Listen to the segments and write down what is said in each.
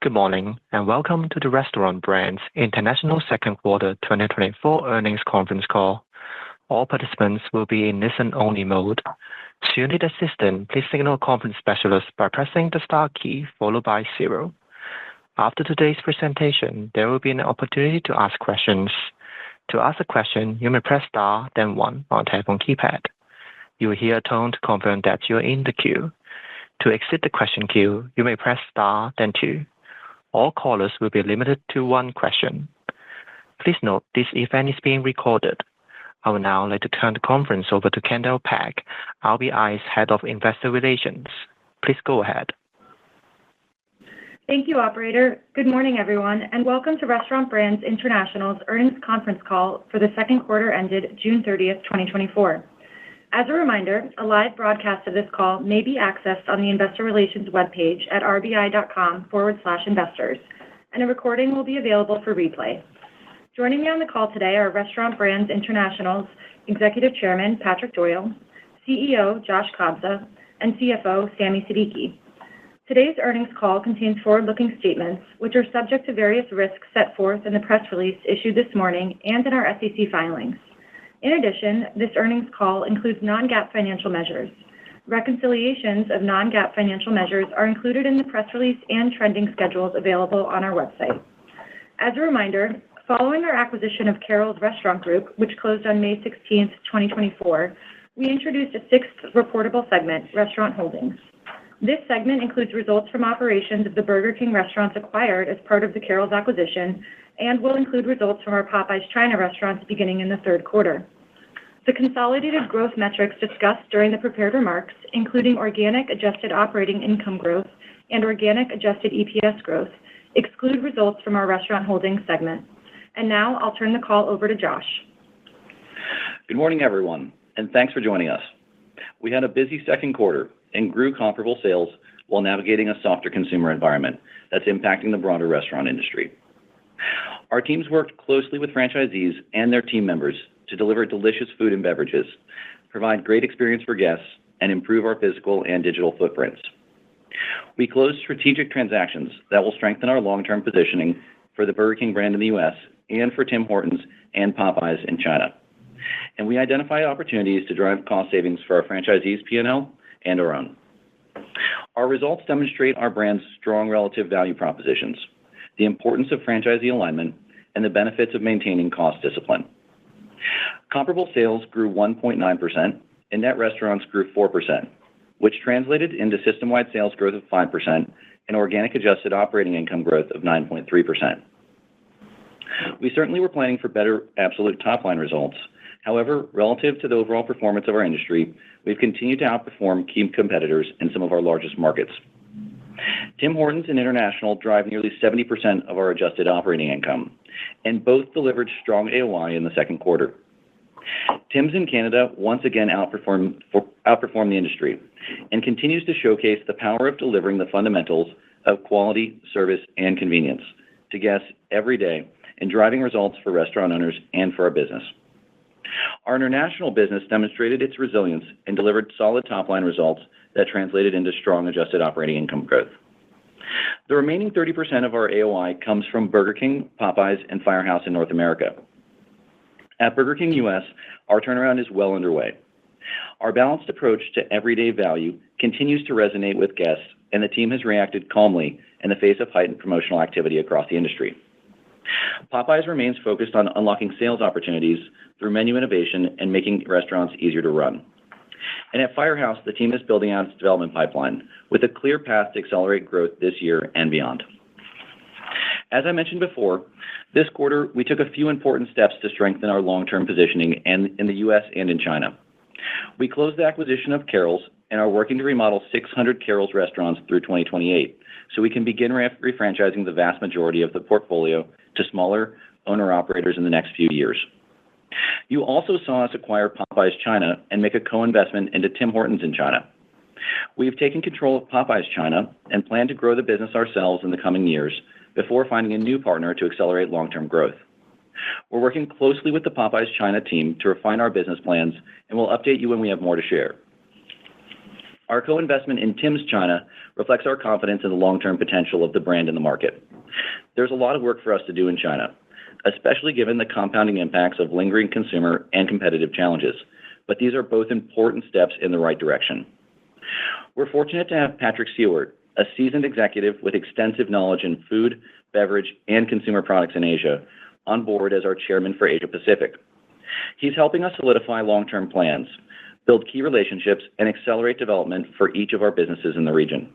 Good morning, and welcome to the Restaurant Brands International Second Quarter 2024 Earnings Conference Call. All participants will be in listen-only mode. Should you need assistance, please signal a conference specialist by pressing the star key followed by 0. After today's presentation, there will be an opportunity to ask questions. To ask a question, you may press star, then 1 on a telephone keypad. You will hear a tone to confirm that you are in the queue. To exit the question queue, you may press star, then 2. All callers will be limited to one question. Please note this event is being recorded. I would now like to turn the conference over to Kendall Peck, RBI's Head of Investor Relations. Please go ahead. Thank you, Operator. Good morning, everyone, and welcome to Restaurant Brands International's earnings conference call for the second quarter ended June 30th, 2024. As a reminder, a live broadcast of this call may be accessed on the Investor Relations webpage at rbi.com/investors, and a recording will be available for replay. Joining me on the call today are Restaurant Brands International's Executive Chairman, Patrick Doyle, CEO, Josh Kobza, and CFO, Sami Siddiqui. Today's earnings call contains forward-looking statements, which are subject to various risks set forth in the press release issued this morning and in our SEC filings. In addition, this earnings call includes non-GAAP financial measures. Reconciliations of non-GAAP financial measures are included in the press release and trending schedules available on our website. As a reminder, following our acquisition of Carrols Restaurant Group, which closed on May 16th, 2024, we introduced a sixth reportable segment, Restaurant Holdings. This segment includes results from operations of the Burger King restaurants acquired as part of the Carrols acquisition and will include results from our Popeyes China restaurants beginning in the third quarter. The consolidated growth metrics discussed during the prepared remarks, including organic adjusted operating income growth and organic adjusted EPS growth, exclude results from our Restaurant Holdings segment. And now I'll turn the call over to Josh. Good morning, everyone, and thanks for joining us. We had a busy second quarter and grew comparable sales while navigating a softer consumer environment that's impacting the broader restaurant industry. Our teams worked closely with franchisees and their team members to deliver delicious food and beverages, provide great experience for guests, and improve our physical and digital footprints. We closed strategic transactions that will strengthen our long-term positioning for the Burger King brand in the U.S. and for Tim Hortons and Popeyes in China. And we identified opportunities to drive cost savings for our franchisees' P&L and our own. Our results demonstrate our brand's strong relative value propositions, the importance of franchisee alignment, and the benefits of maintaining cost discipline. Comparable sales grew 1.9%, and net restaurants grew 4%, which translated into system-wide sales growth of 5% and organic adjusted operating income growth of 9.3%. We certainly were planning for better absolute top-line results. However, relative to the overall performance of our industry, we've continued to outperform key competitors in some of our largest markets. Tim Hortons and International drive nearly 70% of our adjusted operating income, and both delivered strong AOI in the second quarter. Tim's in Canada once again outperformed the industry and continues to showcase the power of delivering the fundamentals of quality, service, and convenience to guests every day and driving results for restaurant owners and for our business. Our international business demonstrated its resilience and delivered solid top-line results that translated into strong adjusted operating income growth. The remaining 30% of our AOI comes from Burger King, Popeyes, and Firehouse in North America. At Burger King US, our turnaround is well underway. Our balanced approach to everyday value continues to resonate with guests, and the team has reacted calmly in the face of heightened promotional activity across the industry. Popeyes remains focused on unlocking sales opportunities through menu innovation and making restaurants easier to run. And at Firehouse, the team is building out its development pipeline with a clear path to accelerate growth this year and beyond. As I mentioned before, this quarter we took a few important steps to strengthen our long-term positioning in the U.S. and in China. We closed the acquisition of Carrols and are working to remodel 600 Carrols restaurants through 2028, so we can begin refranchising the vast majority of the portfolio to smaller owner-operators in the next few years. You also saw us acquire Popeyes China and make a co-investment into Tim Hortons in China. We've taken control of Popeyes China and plan to grow the business ourselves in the coming years before finding a new partner to accelerate long-term growth. We're working closely with the Popeyes China team to refine our business plans, and we'll update you when we have more to share. Our co-investment in Tim's China reflects our confidence in the long-term potential of the brand in the market. There's a lot of work for us to do in China, especially given the compounding impacts of lingering consumer and competitive challenges, but these are both important steps in the right direction. We're fortunate to have Patrick Seward, a seasoned executive with extensive knowledge in food, beverage, and consumer products in Asia, on board as our chairman for Asia Pacific. He's helping us solidify long-term plans, build key relationships, and accelerate development for each of our businesses in the region.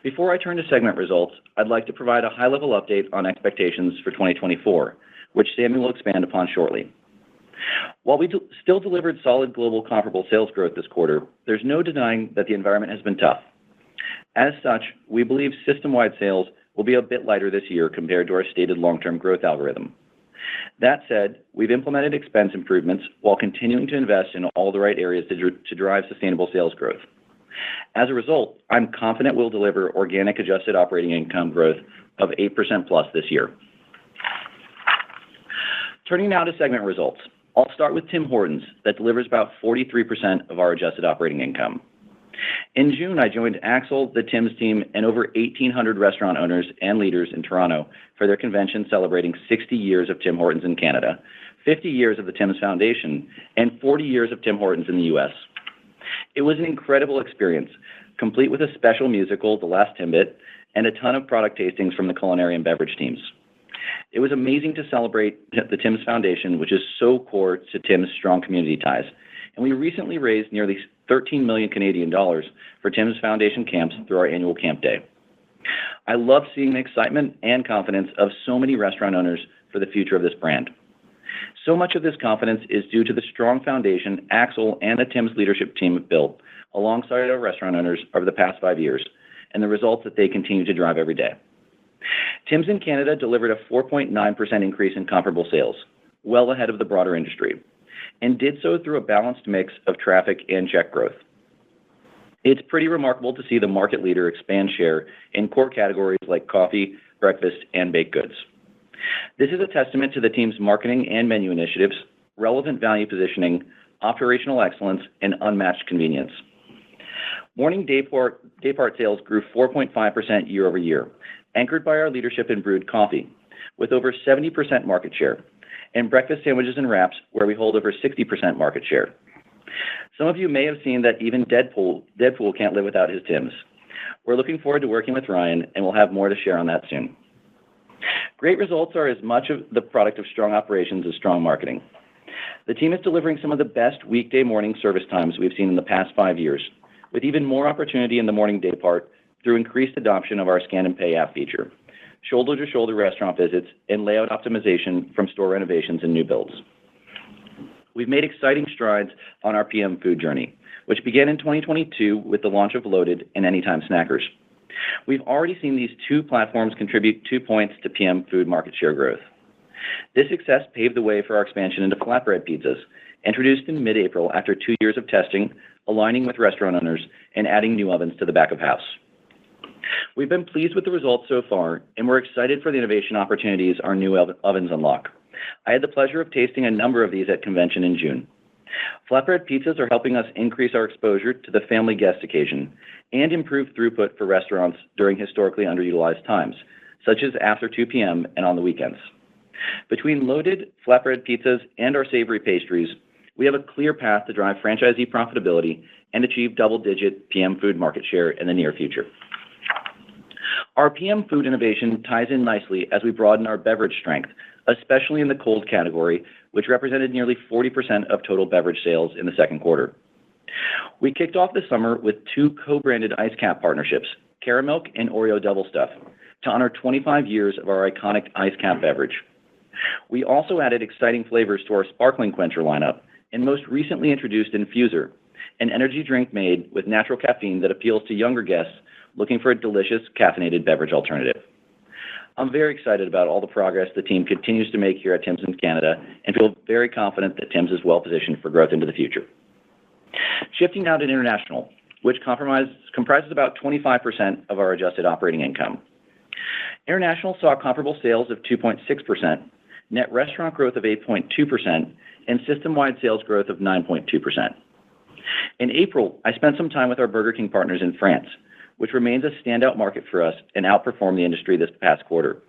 Before I turn to segment results, I'd like to provide a high-level update on expectations for 2024, which Sammy will expand upon shortly. While we still delivered solid global comparable sales growth this quarter, there's no denying that the environment has been tough. As such, we believe system-wide sales will be a bit lighter this year compared to our stated long-term growth algorithm. That said, we've implemented expense improvements while continuing to invest in all the right areas to drive sustainable sales growth. As a result, I'm confident we'll deliver organic adjusted operating income growth of 8% plus this year. Turning now to segment results, I'll start with Tim Hortons, that delivers about 43% of our adjusted operating income. In June, I joined Axel, the Tim's team, and over 1,800 restaurant owners and leaders in Toronto for their convention celebrating 60 years of Tim Hortons in Canada, 50 years of the Tim's Foundation, and 40 years of Tim Hortons in the U.S. It was an incredible experience, complete with a special musical, The Last Timbit, and a ton of product tastings from the culinary and beverage teams. It was amazing to celebrate the Tim's Foundation, which is so core to Tim's strong community ties, and we recently raised nearly 13 million Canadian dollars for Tim's Foundation camps through our annual Camp Day. I love seeing the excitement and confidence of so many restaurant owners for the future of this brand. So much of this confidence is due to the strong foundation Axel and the Tim's leadership team have built alongside our restaurant owners over the past 5 years, and the results that they continue to drive every day. Tim's in Canada delivered a 4.9% increase in comparable sales, well ahead of the broader industry, and did so through a balanced mix of traffic and check growth. It's pretty remarkable to see the market leader expand share in core categories like coffee, breakfast, and baked goods. This is a testament to the team's marketing and menu initiatives, relevant value positioning, operational excellence, and unmatched convenience. Morning daypart sales grew 4.5% year over year, anchored by our leadership in brewed coffee, with over 70% market share, and breakfast sandwiches and wraps, where we hold over 60% market share. Some of you may have seen that even Deadpool can't live without his Tim's. We're looking forward to working with Ryan, and we'll have more to share on that soon. Great results are as much of the product of strong operations as strong marketing. The team is delivering some of the best weekday morning service times we've seen in the past 5 years, with even more opportunity in the morning daypart through increased adoption of our Scan and Pay app feature, shoulder-to-shoulder restaurant visits, and layout optimization from store renovations and new builds. We've made exciting strides on our PM food journey, which began in 2022 with the launch of Loaded and Anytime Snackers. We've already seen these two platforms contribute 2 points to PM food market share growth. This success paved the way for our expansion into flatbread pizzas, introduced in mid-April after 2 years of testing, aligning with restaurant owners, and adding new ovens to the back of house. We've been pleased with the results so far, and we're excited for the innovation opportunities our new ovens unlock. I had the pleasure of tasting a number of these at convention in June. Flatbread pizzas are helping us increase our exposure to the family guest occasion and improve throughput for restaurants during historically underutilized times, such as after 2 p.m. and on the weekends. Between Loaded, flatbread pizzas, and our savory pastries, we have a clear path to drive franchisee profitability and achieve double-digit PM food market share in the near future. Our PM food innovation ties in nicely as we broaden our beverage strength, especially in the cold category, which represented nearly 40% of total beverage sales in the second quarter. We kicked off the summer with 2 co-branded ice cap partnerships, Caramilk and Oreo Double Stuff, to honor 25 years of our iconic ice cap beverage. We also added exciting flavors to our sparkling quencher lineup and most recently introduced Infuser, an energy drink made with natural caffeine that appeals to younger guests looking for a delicious caffeinated beverage alternative. I'm very excited about all the progress the team continues to make here at Tim's in Canada and feel very confident that Tim's is well positioned for growth into the future. Shifting now to international, which comprises about 25% of our adjusted operating income. International saw comparable sales of 2.6%, net restaurant growth of 8.2%, and system-wide sales growth of 9.2%. In April, I spent some time with our Burger King partners in France, which remains a standout market for us and outperformed the industry this past quarter.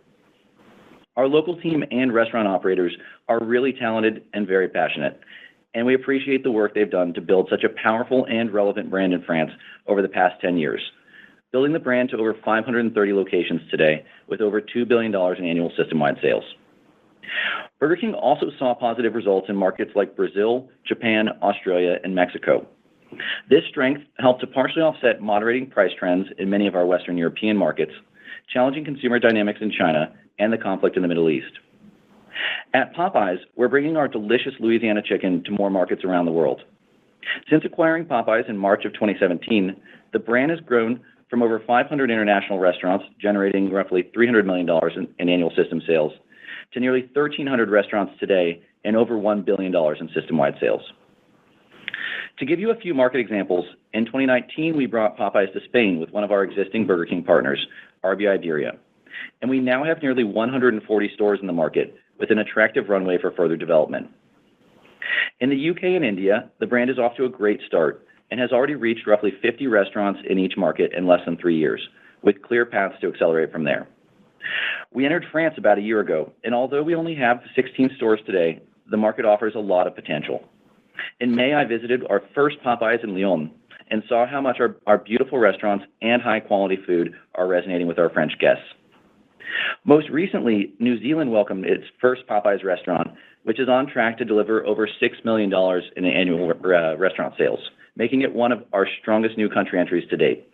Our local team and restaurant operators are really talented and very passionate, and we appreciate the work they've done to build such a powerful and relevant brand in France over the past 10 years, building the brand to over 530 locations today with over $2 billion in annual system-wide sales. Burger King also saw positive results in markets like Brazil, Japan, Australia, and Mexico. This strength helped to partially offset moderating price trends in many of our Western European markets, challenging consumer dynamics in China, and the conflict in the Middle East. At Popeyes, we're bringing our delicious Louisiana chicken to more markets around the world. Since acquiring Popeyes in March of 2017, the brand has grown from over 500 international restaurants, generating roughly $300 million in annual system sales, to nearly 1,300 restaurants today and over $1 billion in system-wide sales. To give you a few market examples, in 2019, we brought Popeyes to Spain with one of our existing Burger King partners, RB Iberia, and we now have nearly 140 stores in the market with an attractive runway for further development. In the UK and India, the brand is off to a great start and has already reached roughly 50 restaurants in each market in less than 3 years, with clear paths to accelerate from there. We entered France about a year ago, and although we only have 16 stores today, the market offers a lot of potential. In May, I visited our first Popeyes in Lyon and saw how much our beautiful restaurants and high-quality food are resonating with our French guests. Most recently, New Zealand welcomed its first Popeyes restaurant, which is on track to deliver over $6 million in annual restaurant sales, making it one of our strongest new country entries to date.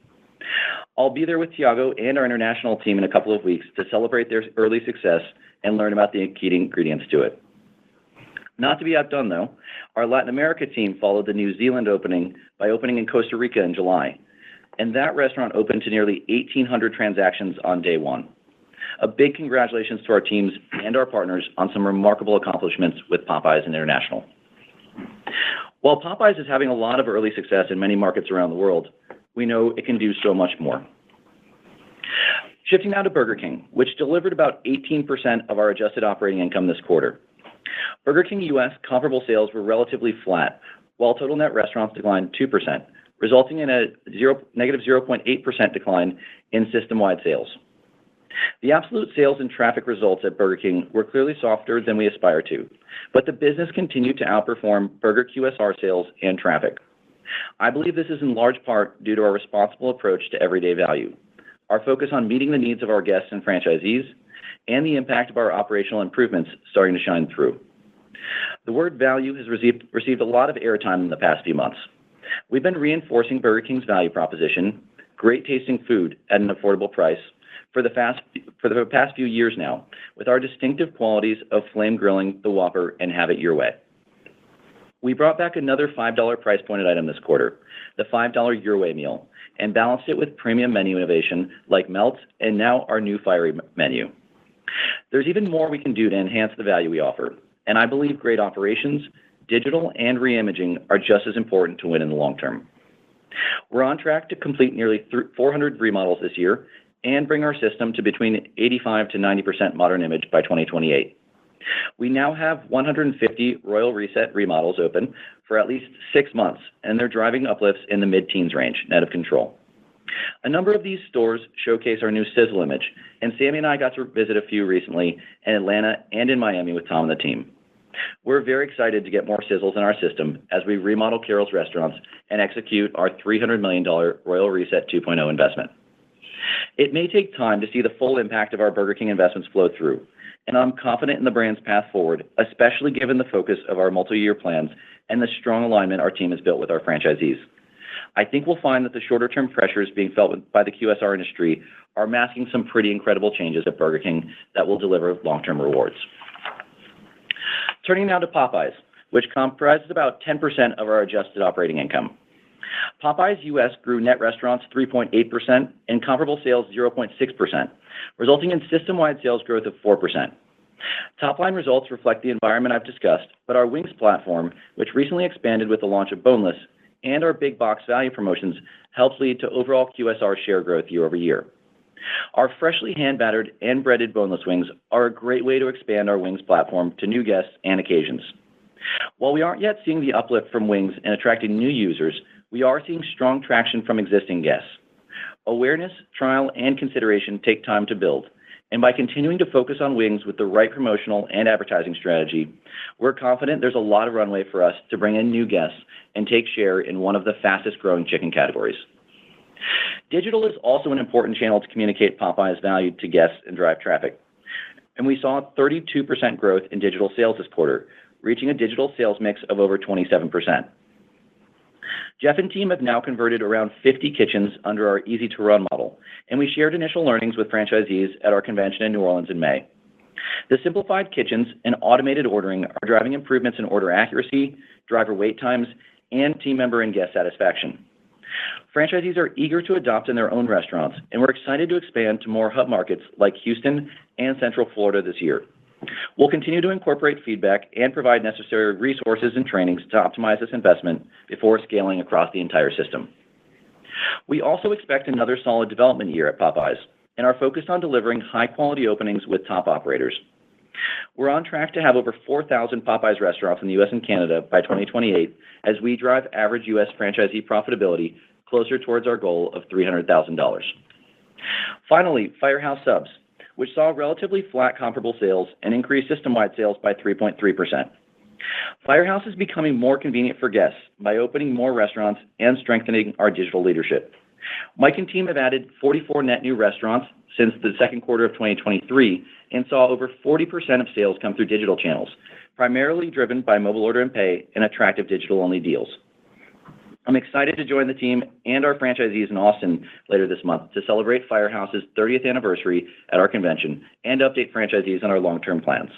I'll be there with Thiago and our international team in a couple of weeks to celebrate their early success and learn about the key ingredients to it. Not to be outdone, though, our Latin America team followed the New Zealand opening by opening in Costa Rica in July, and that restaurant opened to nearly 1,800 transactions on day one. A big congratulations to our teams and our partners on some remarkable accomplishments with Popeyes and International. While Popeyes is having a lot of early success in many markets around the world, we know it can do so much more. Shifting now to Burger King, which delivered about 18% of our adjusted operating income this quarter. Burger King U.S. comparable sales were relatively flat, while total net restaurants declined 2%, resulting in a negative 0.8% decline in system-wide sales. The absolute sales and traffic results at Burger King were clearly softer than we aspire to, but the business continued to outperform burger QSR sales and traffic. I believe this is in large part due to our responsible approach to everyday value, our focus on meeting the needs of our guests and franchisees, and the impact of our operational improvements starting to shine through. The word value has received a lot of airtime in the past few months. We've been reinforcing Burger King's value proposition, great tasting food at an affordable price, for the past few years now, with our distinctive qualities of flame grilling, the Whopper, and have it your way. We brought back another $5 price pointed item this quarter, the $5 Your Way meal, and balanced it with premium menu innovation like Melts and now our new Fiery menu. There's even more we can do to enhance the value we offer, and I believe great operations, digital, and reimaging are just as important to win in the long term. We're on track to complete nearly 400 remodels this year and bring our system to between 85 to 90% modern image by 2028. We now have 150 Royal Reset remodels open for at least 6 months, and they're driving uplifts in the mid-teens range, net of control. A number of these stores showcase our new Sizzle image, and Sammy and I got to visit a few recently in Atlanta and in Miami with Tom and the team. We're very excited to get more Sizzles in our system as we remodel Carol's restaurants and execute our $300 million Royal Reset 2.0 investment. It may take time to see the full impact of our Burger King investments flow through, and I'm confident in the brand's path forward, especially given the focus of our multi-year plans and the strong alignment our team has built with our franchisees. I think we'll find that the shorter-term pressures being felt by the QSR industry are masking some pretty incredible changes at Burger King that will deliver long-term rewards. Turning now to Popeyes, which comprises about 10% of our adjusted operating income. Popeyes U.S. grew net restaurants 3.8% and comparable sales 0.6%, resulting in system-wide sales growth of 4%. Top-line results reflect the environment I've discussed, but our wings platform, which recently expanded with the launch of boneless, and our big box value promotions helps lead to overall QSR share growth year over year. Our freshly hand-battered and breaded boneless wings are a great way to expand our wings platform to new guests and occasions. While we aren't yet seeing the uplift from wings and attracting new users, we are seeing strong traction from existing guests. Awareness, trial, and consideration take time to build, and by continuing to focus on wings with the right promotional and advertising strategy, we're confident there's a lot of runway for us to bring in new guests and take share in one of the fastest growing chicken categories. Digital is also an important channel to communicate Popeyes' value to guests and drive traffic. And we saw 32% growth in digital sales this quarter, reaching a digital sales mix of over 27%. Jeff and team have now converted around 50 kitchens under our easy-to-run model, and we shared initial learnings with franchisees at our convention in New Orleans in May. The simplified kitchens and automated ordering are driving improvements in order accuracy, driver wait times, and team member and guest satisfaction. Franchisees are eager to adopt in their own restaurants, and we're excited to expand to more hub markets like Houston and Central Florida this year. We'll continue to incorporate feedback and provide necessary resources and trainings to optimize this investment before scaling across the entire system. We also expect another solid development year at Popeyes and are focused on delivering high-quality openings with top operators. We're on track to have over 4,000 Popeyes restaurants in the U.S. and Canada by 2028 as we drive average U.S. franchisee profitability closer towards our goal of $300,000. Finally, Firehouse Subs, which saw relatively flat comparable sales and increased system-wide sales by 3.3%. Firehouse is becoming more convenient for guests by opening more restaurants and strengthening our digital leadership. Mike and team have added 44 net new restaurants since the second quarter of 2023 and saw over 40% of sales come through digital channels, primarily driven by mobile order and pay and attractive digital-only deals. I'm excited to join the team and our franchisees in Austin later this month to celebrate Firehouse's 30th anniversary at our convention and update franchisees on our long-term plans.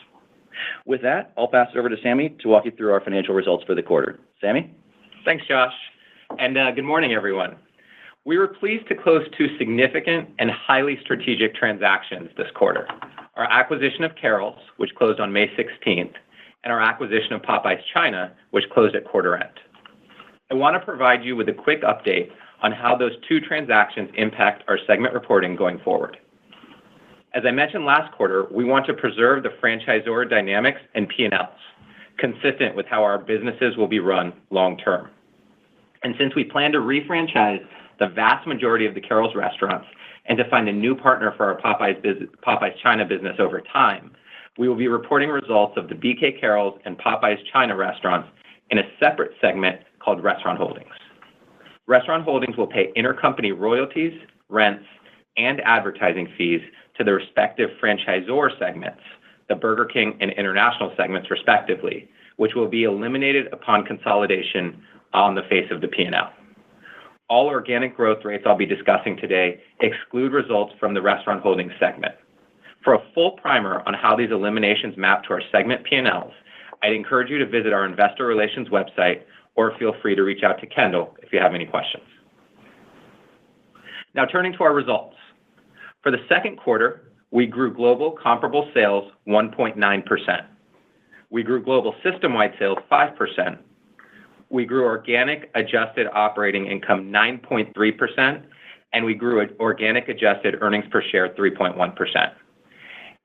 With that, I'll pass it over to Sammy to walk you through our financial results for the quarter. Sammy? Thanks, Josh. And good morning, everyone. We were pleased to close two significant and highly strategic transactions this quarter. Our acquisition of Carrols, which closed on May 16th, and our acquisition of Popeyes China, which closed at quarter end. I want to provide you with a quick update on how those two transactions impact our segment reporting going forward. As I mentioned last quarter, we want to preserve the franchisor dynamics and P&Ls, consistent with how our businesses will be run long term. And since we plan to refranchise the vast majority of the Carrols restaurants and to find a new partner for our Popeyes China business over time, we will be reporting results of the BK Carrols and Popeyes China restaurants in a separate segment called Restaurant Holdings. Restaurant Holdings will pay intercompany royalties, rents, and advertising fees to the respective franchisor segments, the Burger King and International segments respectively, which will be eliminated upon consolidation on the face of the P&L. All organic growth rates I'll be discussing today exclude results from the Restaurant Holdings segment. For a full primer on how these eliminations map to our segment P&Ls, I'd encourage you to visit our investor relations website or feel free to reach out to Kendall if you have any questions. Now turning to our results. For the second quarter, we grew global comparable sales 1.9%. We grew global system-wide sales 5%. We grew organic adjusted operating income 9.3%, and we grew organic adjusted earnings per share 3.1%.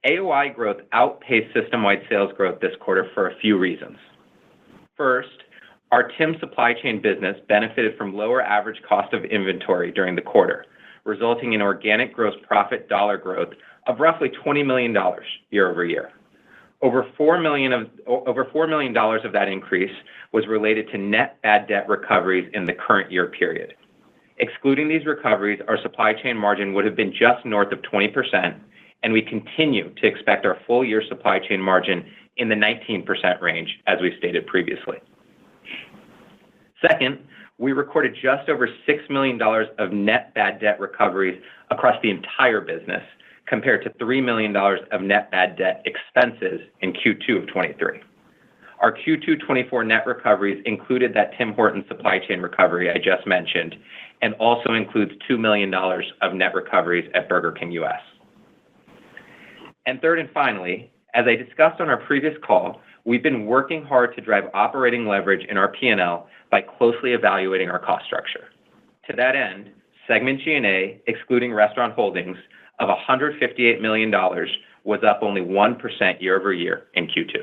AOI growth outpaced system-wide sales growth this quarter for a few reasons. First, our Tim supply chain business benefited from lower average cost of inventory during the quarter, resulting in organic gross profit dollar growth of roughly $20 million year over year. Over $4 million of that increase was related to net bad debt recoveries in the current year period. Excluding these recoveries, our supply chain margin would have been just north of 20%, and we continue to expect our full year supply chain margin in the 19% range, as we stated previously. Second, we recorded just over $6 million of net bad debt recoveries across the entire business, compared to $3 million of net bad debt expenses in Q2 of 23. Our Q2 24 net recoveries included that Tim Hortons supply chain recovery I just mentioned, and also includes $2 million of net recoveries at Burger King US. And third and finally, as I discussed on our previous call, we've been working hard to drive operating leverage in our P&L by closely evaluating our cost structure. To that end, segment G&A, excluding Restaurant Holdings, of $158 million was up only 1% year over year in Q2.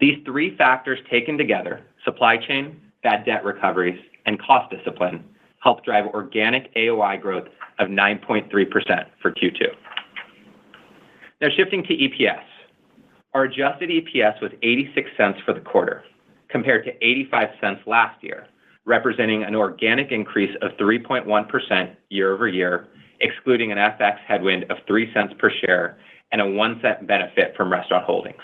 These three factors taken together, supply chain, bad debt recoveries, and cost discipline, helped drive organic AOI growth of 9.3% for Q2. Now shifting to EPS. Our adjusted EPS was 86 cents for the quarter, compared to 85 cents last year, representing an organic increase of 3.1% year over year, excluding an FX headwind of 3 cents per share and a 1 cent benefit from restaurant holdings.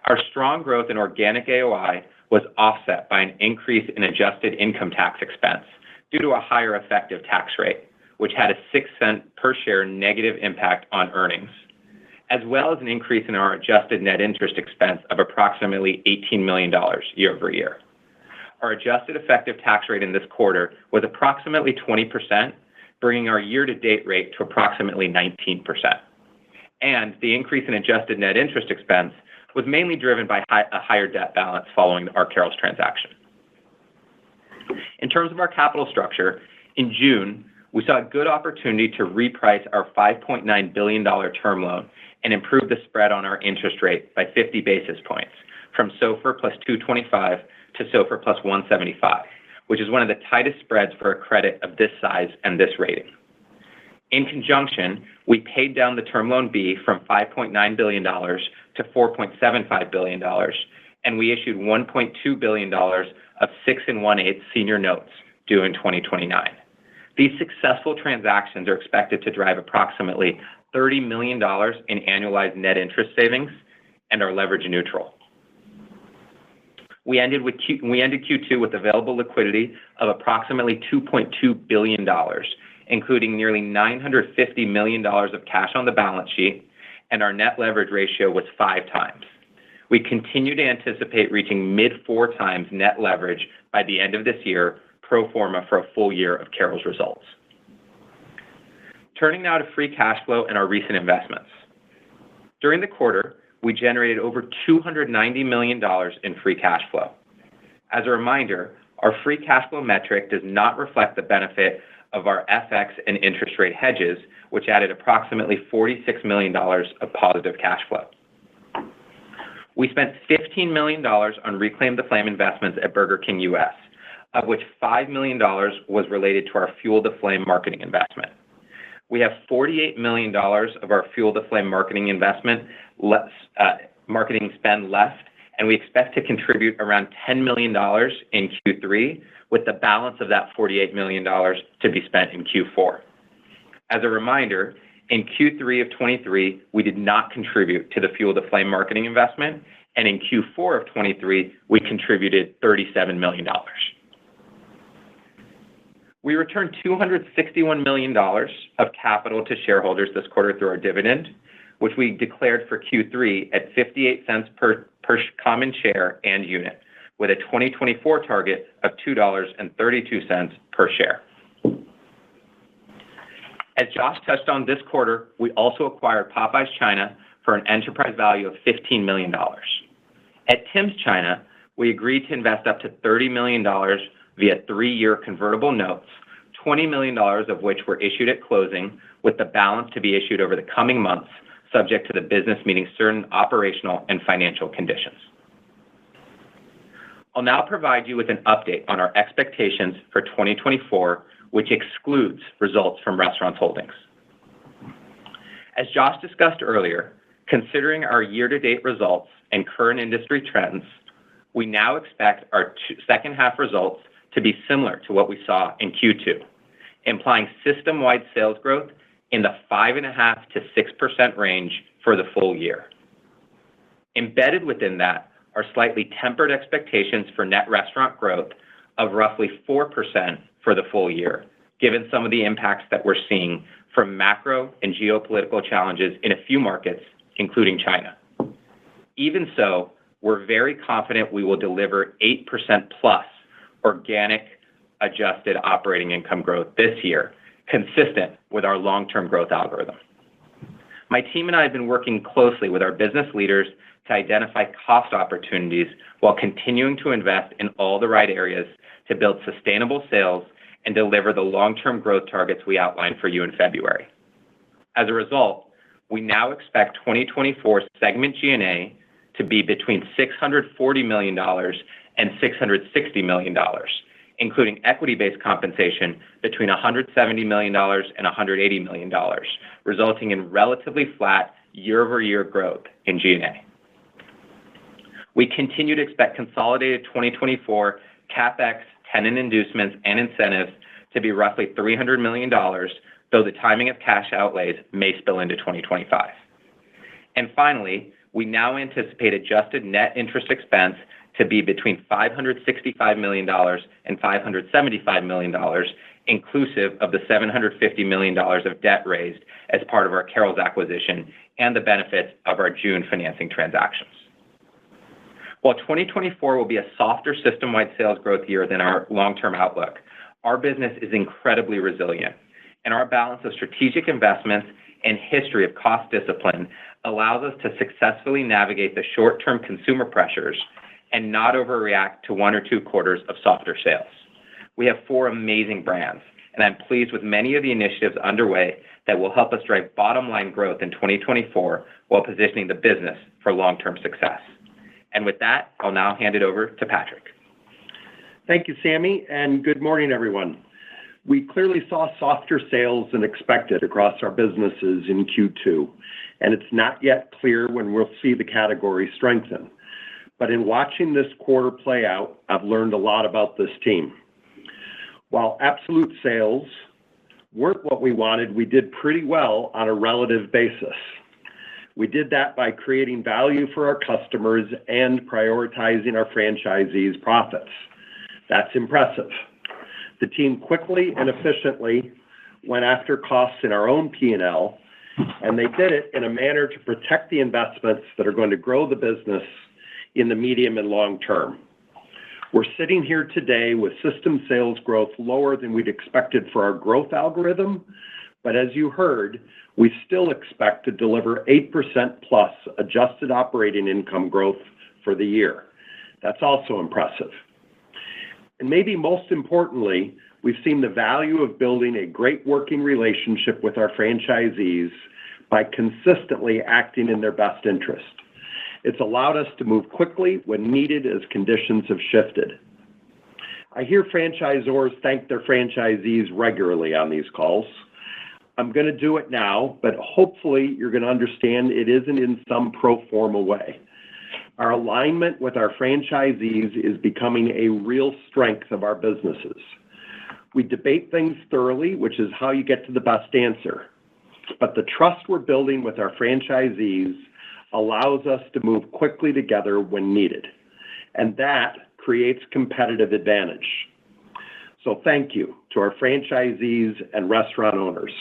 Our strong growth in organic AOI was offset by an increase in adjusted income tax expense due to a higher effective tax rate, which had a 6 cent per share negative impact on earnings, as well as an increase in our adjusted net interest expense of approximately $18 million year over year. Our adjusted effective tax rate in this quarter was approximately 20%, bringing our year-to-date rate to approximately 19%. And the increase in adjusted net interest expense was mainly driven by a higher debt balance following our Carrols transaction. In terms of our capital structure, in June, we saw a good opportunity to reprice our $5.9 billion term loan and improve the spread on our interest rate by 50 basis points, from SOFR plus 225 to SOFR plus 175, which is one of the tightest spreads for a credit of this size and this rating. In conjunction, we paid down the term loan B from $5.9 billion to $4.75 billion, and we issued $1.2 billion of 6 1/8 senior notes due in 2029. These successful transactions are expected to drive approximately $30 million in annualized net interest savings and are leverage neutral. We ended Q2 with available liquidity of approximately $2.2 billion, including nearly $950 million of cash on the balance sheet, and our net leverage ratio was 5 times. We continue to anticipate reaching mid-4 times net leverage by the end of this year, pro forma for a full year of Carrols results. Turning now to free cash flow and our recent investments. During the quarter, we generated over $290 million in free cash flow. As a reminder, our free cash flow metric does not reflect the benefit of our FX and interest rate hedges, which added approximately $46 million of positive cash flow. We spent $15 million on Reclaim the Flame investments at Burger King US, of which $5 million was related to our Fuel the Flame marketing investment. We have $48 million of our Fuel the Flame marketing investment marketing spend left, and we expect to contribute around $10 million in Q3, with the balance of that $48 million to be spent in Q4. As a reminder, in Q3 of 23, we did not contribute to the Fuel the Flame marketing investment, and in Q4 of 23, we contributed $37 million. We returned $261 million of capital to shareholders this quarter through our dividend, which we declared for Q3 at 58 cents per common share and unit, with a 2024 target of $2.32 per share. As Josh touched on this quarter, we also acquired Popeyes China for an enterprise value of $15 million. At Tim's China, we agreed to invest up to $30 million via 3-year convertible notes, $20 million of which were issued at closing, with the balance to be issued over the coming months, subject to the business meeting certain operational and financial conditions. I'll now provide you with an update on our expectations for 2024, which excludes results from Restaurants Holdings. As Josh discussed earlier, considering our year-to-date results and current industry trends, we now expect our second half results to be similar to what we saw in Q2, implying system-wide sales growth in the 5.5% to 6% range for the full year. Embedded within that are slightly tempered expectations for net restaurant growth of roughly 4% for the full year, given some of the impacts that we're seeing from macro and geopolitical challenges in a few markets, including China. Even so, we're very confident we will deliver 8% plus organic adjusted operating income growth this year, consistent with our long-term growth algorithm. My team and I have been working closely with our business leaders to identify cost opportunities while continuing to invest in all the right areas to build sustainable sales and deliver the long-term growth targets we outlined for you in February. As a result, we now expect 2024 segment G&A to to be between $640 million and $660 million, including equity-based compensation between $170 million and $180 million, resulting in relatively flat year-over-year growth in G&A. We continue to expect consolidated 2024 CapEx, tenant inducements, and incentives to be roughly $300 million, though the timing of cash outlays may spill into 2025. And finally, we now anticipate adjusted net interest expense to be between $565 million and $575 million, inclusive of the $750 million of debt raised as part of our Carrols acquisition and the benefits of our June financing transactions. While 2024 will be a softer system-wide sales growth year than our long-term outlook, our business is incredibly resilient, and our balance of strategic investments and history of cost discipline allows us to successfully navigate the short-term consumer pressures and not overreact to 1 or 2 quarters of softer sales. We have 4 amazing brands, and I'm pleased with many of the initiatives underway that will help us drive bottom-line growth in 2024 while positioning the business for long-term success. And with that, I'll now hand it over to Patrick. Thank you, Sammy, and good morning, everyone. We clearly saw softer sales than expected across our businesses in Q2, and it's not yet clear when we'll see the category strengthen. But in watching this quarter play out, I've learned a lot about this team. While absolute sales weren't what we wanted, we did pretty well on a relative basis. We did that by creating value for our customers and prioritizing our franchisees' profits. That's impressive. The team quickly and efficiently went after costs in our own P&L, and they did it in a manner to protect the investments that are going to grow the business in the medium and long term. We're sitting here today with system sales growth lower than we'd expected for our growth algorithm, but as you heard, we still expect to deliver 8% plus adjusted operating income growth for the year. That's also impressive. And maybe most importantly, we've seen the value of building a great working relationship with our franchisees by consistently acting in their best interest. It's allowed us to move quickly when needed as conditions have shifted. I hear franchisors thank their franchisees regularly on these calls. I'm going to do it now, but hopefully you're going to understand it isn't in some pro forma way. Our alignment with our franchisees is becoming a real strength of our businesses. We debate things thoroughly, which is how you get to the best answer. But the trust we're building with our franchisees allows us to move quickly together when needed. And that creates competitive advantage. So thank you to our franchisees and restaurant owners.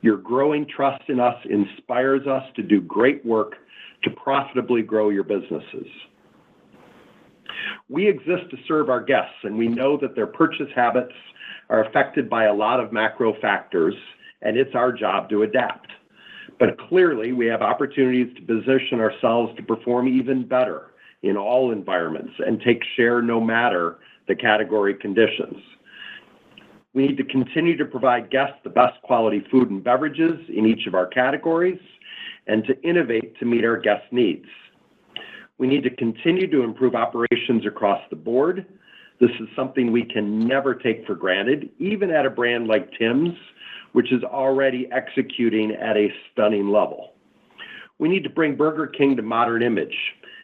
Your growing trust in us inspires us to do great work to profitably grow your businesses. We exist to serve our guests, and we know that their purchase habits are affected by a lot of macro factors, and it's our job to adapt. But clearly, we have opportunities to position ourselves to perform even better in all environments and take share no matter the category conditions. We need to continue to provide guests the best quality food and beverages in each of our categories and to innovate to meet our guests' needs. We need to continue to improve operations across the board. This is something we can never take for granted, even at a brand like Tim's, which is already executing at a stunning level. We need to bring Burger King to modern image,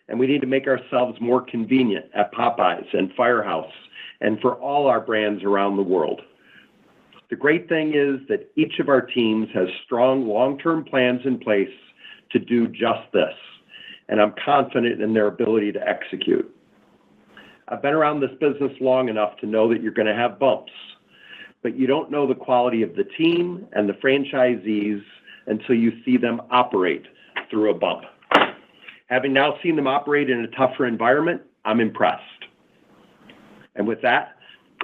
and we need to make ourselves more convenient at Popeyes and Firehouse and for all our brands around the world. The great thing is that each of our teams has strong long-term plans in place to do just this, and I'm confident in their ability to execute. I've been around this business long enough to know that you're going to have bumps, but you don't know the quality of the team and the franchisees until you see them operate through a bump. Having now seen them operate in a tougher environment, I'm impressed. And with that,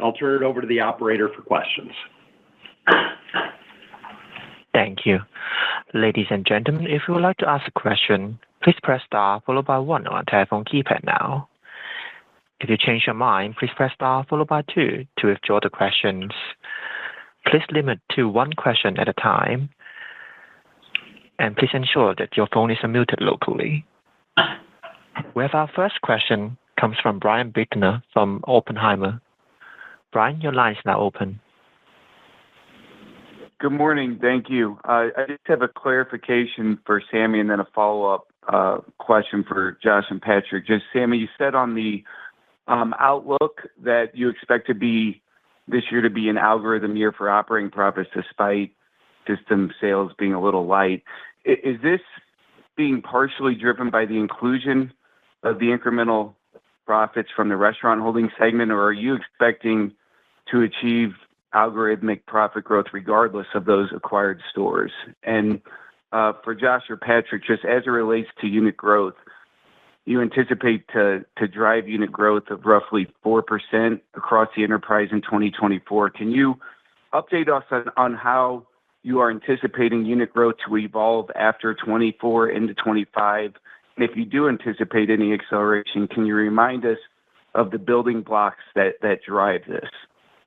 I'll turn it over to the operator for questions. Thank you. Ladies and gentlemen, if you would like to ask a question, please press star followed by 1 on a telephone keypad now. If you change your mind, please press star followed by 2 to withdraw the questions. Please limit to 1 question at a time, and please ensure that your phone is unmuted locally. We have our first question comes from Brian Bittner from Oppenheimer. Brian, your line is now open. Good morning. Thank you. I just have a clarification for Sammy and then a follow-up question for Josh and Patrick. Just Sammy, you said on the outlook that you expect this year to be an algorithm year for operating profits despite system sales being a little light. Is this being partially driven by the inclusion of the incremental profits from the restaurant holding segment, or are you expecting to achieve algorithmic profit growth regardless of those acquired stores? And for Josh or Patrick, just as it relates to unit growth, you anticipate to drive unit growth of roughly 4% across the enterprise in 2024. Can you update us on how you are anticipating unit growth to evolve after 24 into 25? And if you do anticipate any acceleration, can you remind us of the building blocks that drive this?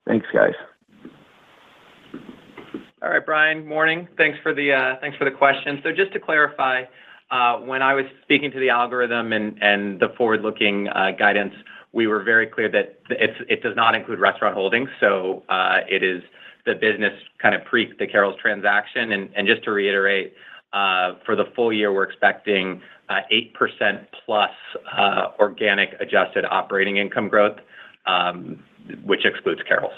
Thanks, guys. All right, Brian. Morning. Thanks for the question. So just to clarify, when I was speaking to the algorithm and the forward-looking guidance, we were very clear that it does not include restaurant holdings. So it is the business kind of pre the Carrols transaction. And just to reiterate, for the full year, we're expecting 8% plus organic adjusted operating income growth, which excludes Carrols.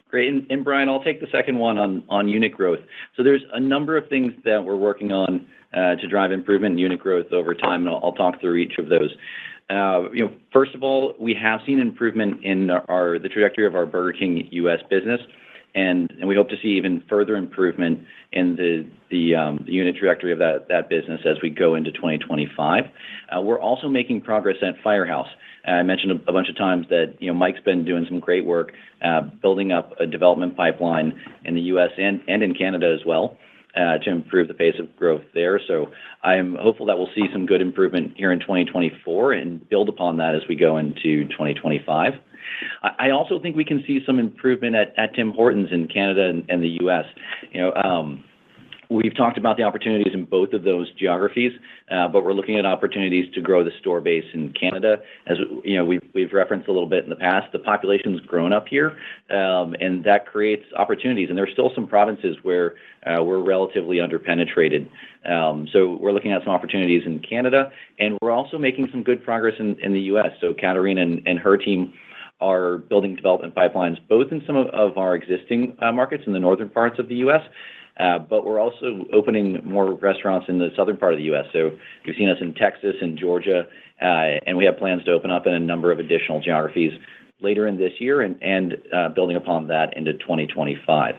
Great. And Brian, I'll take the second one on unit growth. So there's a number of things that we're working on to drive improvement in unit growth over time, and I'll talk through each of those. First of all, we have seen improvement in the trajectory of our Burger King U.S. business, and we hope to see even further improvement in the unit trajectory of that business as we go into 2025. We're also making progress at Firehouse. I mentioned a bunch of times that Mike's been doing some great work building up a development pipeline in the U.S. and in Canada as well to improve the pace of growth there. So I'm hopeful that we'll see some good improvement here in 2024 and build upon that as we go into 2025. I also think we can see some improvement at Tim Hortons in Canada and the U.S. We've talked about the opportunities in both of those geographies, but we're looking at opportunities to grow the store base in Canada. As we've referenced a little bit in the past, the population's grown up here, and that creates opportunities. And there's still some provinces where we're relatively underpenetrated. So we're looking at some opportunities in Canada, and we're also making some good progress in the U.S. So Katarina and her team are building development pipelines, both in some of our existing markets in the northern parts of the U.S., but we're also opening more restaurants in the southern part of the U.S. So you've seen us in Texas and Georgia, and we have plans to open up in a number of additional geographies later in this year and building upon that into 2025.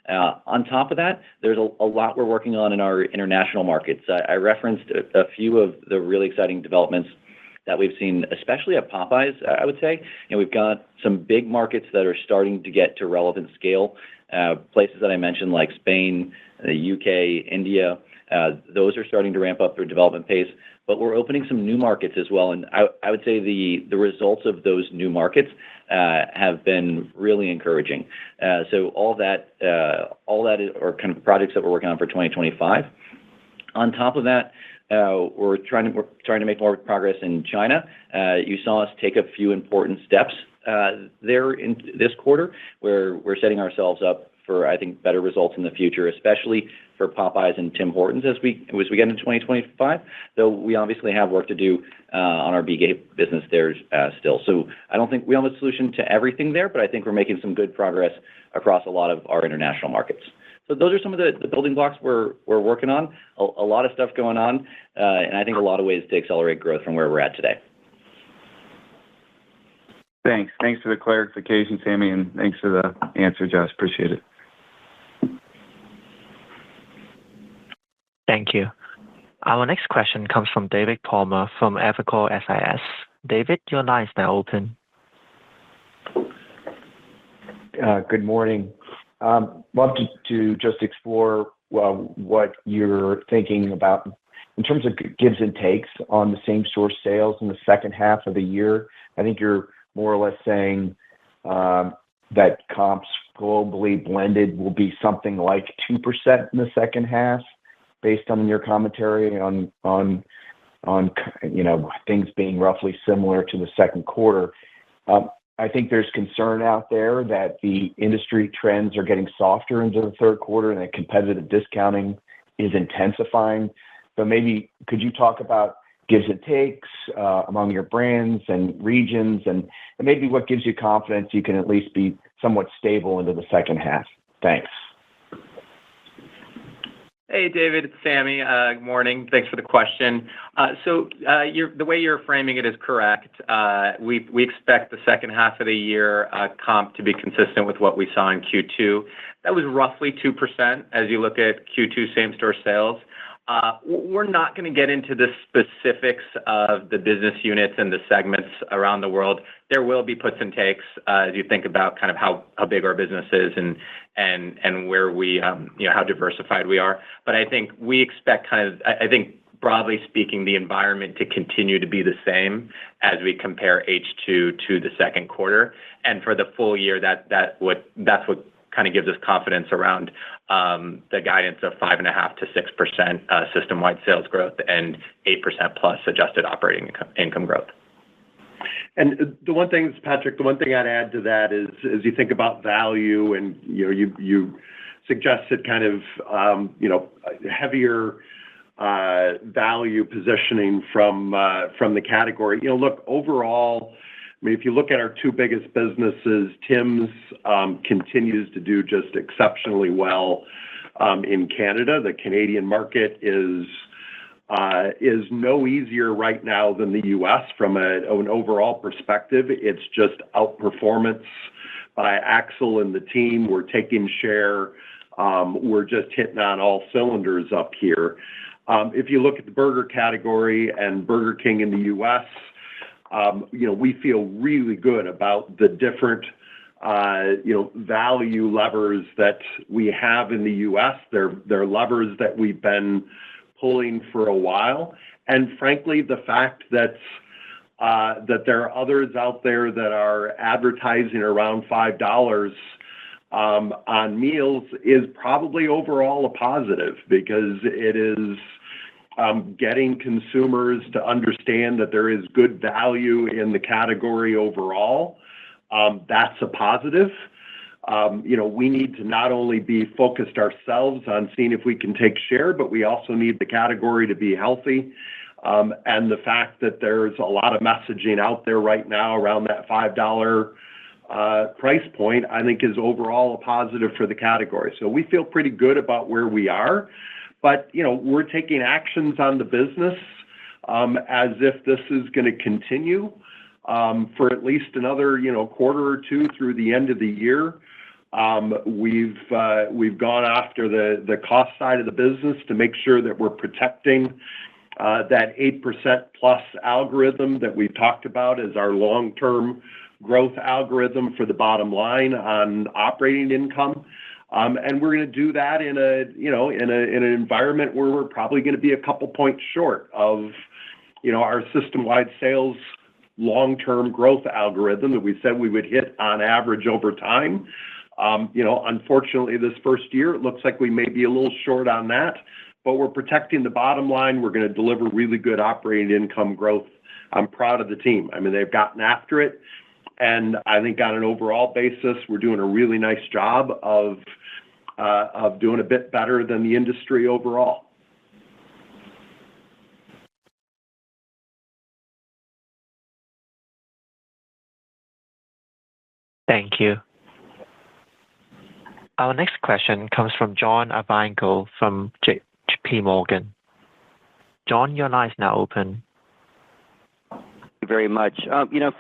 On top of that, there's a lot we're working on in our international markets. I referenced a few of the really exciting developments that we've seen, especially at Popeyes, I would say. We've got some big markets that are starting to get to relevant scale. Places that I mentioned like Spain, the UK, India, those are starting to ramp up their development pace. But we're opening some new markets as well. And I would say the results of those new markets have been really encouraging. So all that are kind of projects that we're working on for 2025. On top of that, we're trying to make more progress in China. You saw us take a few important steps there in this quarter, where we're setting ourselves up for, I think, better results in the future, especially for Popeyes and Tim Hortons as we get into 2025. Though we obviously have work to do on our BK business there still. So I don't think we have a solution to everything there, but I think we're making some good progress across a lot of our international markets. So those are some of the building blocks we're working on. A lot of stuff going on, and I think a lot of ways to accelerate growth from where we're at today. Thanks. Thanks for the clarification, Sammy, and thanks for the answer, Josh. Appreciate it. Thank you. Our next question comes from David Palmer from Evercore ISI. David, your line is now open. Good morning. Love to just explore what you're thinking about in terms of gives and takes on the same-store sales in the second half of the year. I think you're more or less saying that comps globally blended will be something like 2% in the second half, based on your commentary on on, things being roughly similar to the second quarter. I think there's concern out there that the industry trends are getting softer into the third quarter and that competitive discounting is intensifying. So maybe could you talk about gives and takes among your brands and regions, and maybe what gives you confidence you can at least be somewhat stable into the second half? Thanks. Hey, David, it's Sammy. Good morning. Thanks for the question. The way you're framing it is correct. We expect the second half of the year comp to be consistent with what we saw in Q2. That was roughly 2% as you look at Q2 same-store sales. We're not going to get into the specifics of the business units and the segments around the world. There will be puts and takes as you think about kind of how big our business is and where we, how diversified we are. But I think we expect broadly speaking, the environment to continue to be the same as we compare H2 to the second quarter. And for the full year, that's what kind of gives us confidence around the guidance of 5.5% to 6% system-wide sales growth and 8% plus adjusted operating income growth. And the one thing, Patrick, I'd add to that is, as you think about value, and you suggested kind of heavier value positioning from the category. Look, overall, I mean, if you look at our two biggest businesses, Tim's continues to do just exceptionally well in Canada. The Canadian market is no easier right now than the U.S. from an overall perspective. It's just outperformance by Axel and the team. We're taking share. We're just hitting on all cylinders up here. If you look at the burger category and Burger King in the U.S., we feel really good about the different, value levers that we have in the U.S. They're levers that we've been pulling for a while. And frankly, the fact that there are others out there that are advertising around $5 on meals is probably overall a positive, because it is getting consumers to understand that there is good value in the category overall. That's a positive. We need to not only be focused ourselves on seeing if we can take share, but we also need the category to be healthy. And the fact that there's a lot of messaging out there right now around that $5 price point, I think is overall a positive for the category. So we feel pretty good about where we are. But, we're taking actions on the business as if this is going to continue for at least another, quarter or two through the end of the year. We've gone after the cost side of the business to make sure that we're protecting that 8% plus algorithm that we've talked about as our long-term growth algorithm for the bottom line on operating income. And we're going to do that in an environment where we're probably going to be a couple points short of, our system-wide sales long-term growth algorithm that we said we would hit on average over time. Unfortunately, this first year, it looks like we may be a little short on that, but we're protecting the bottom line. We're going to deliver really good operating income growth. I'm proud of the team. I mean, they've gotten after it. And I think on an overall basis, we're doing a really nice job of doing a bit better than the industry overall. Thank you. Our next question comes from John Ivankoe from JP Morgan. John, your line is now open. Very much.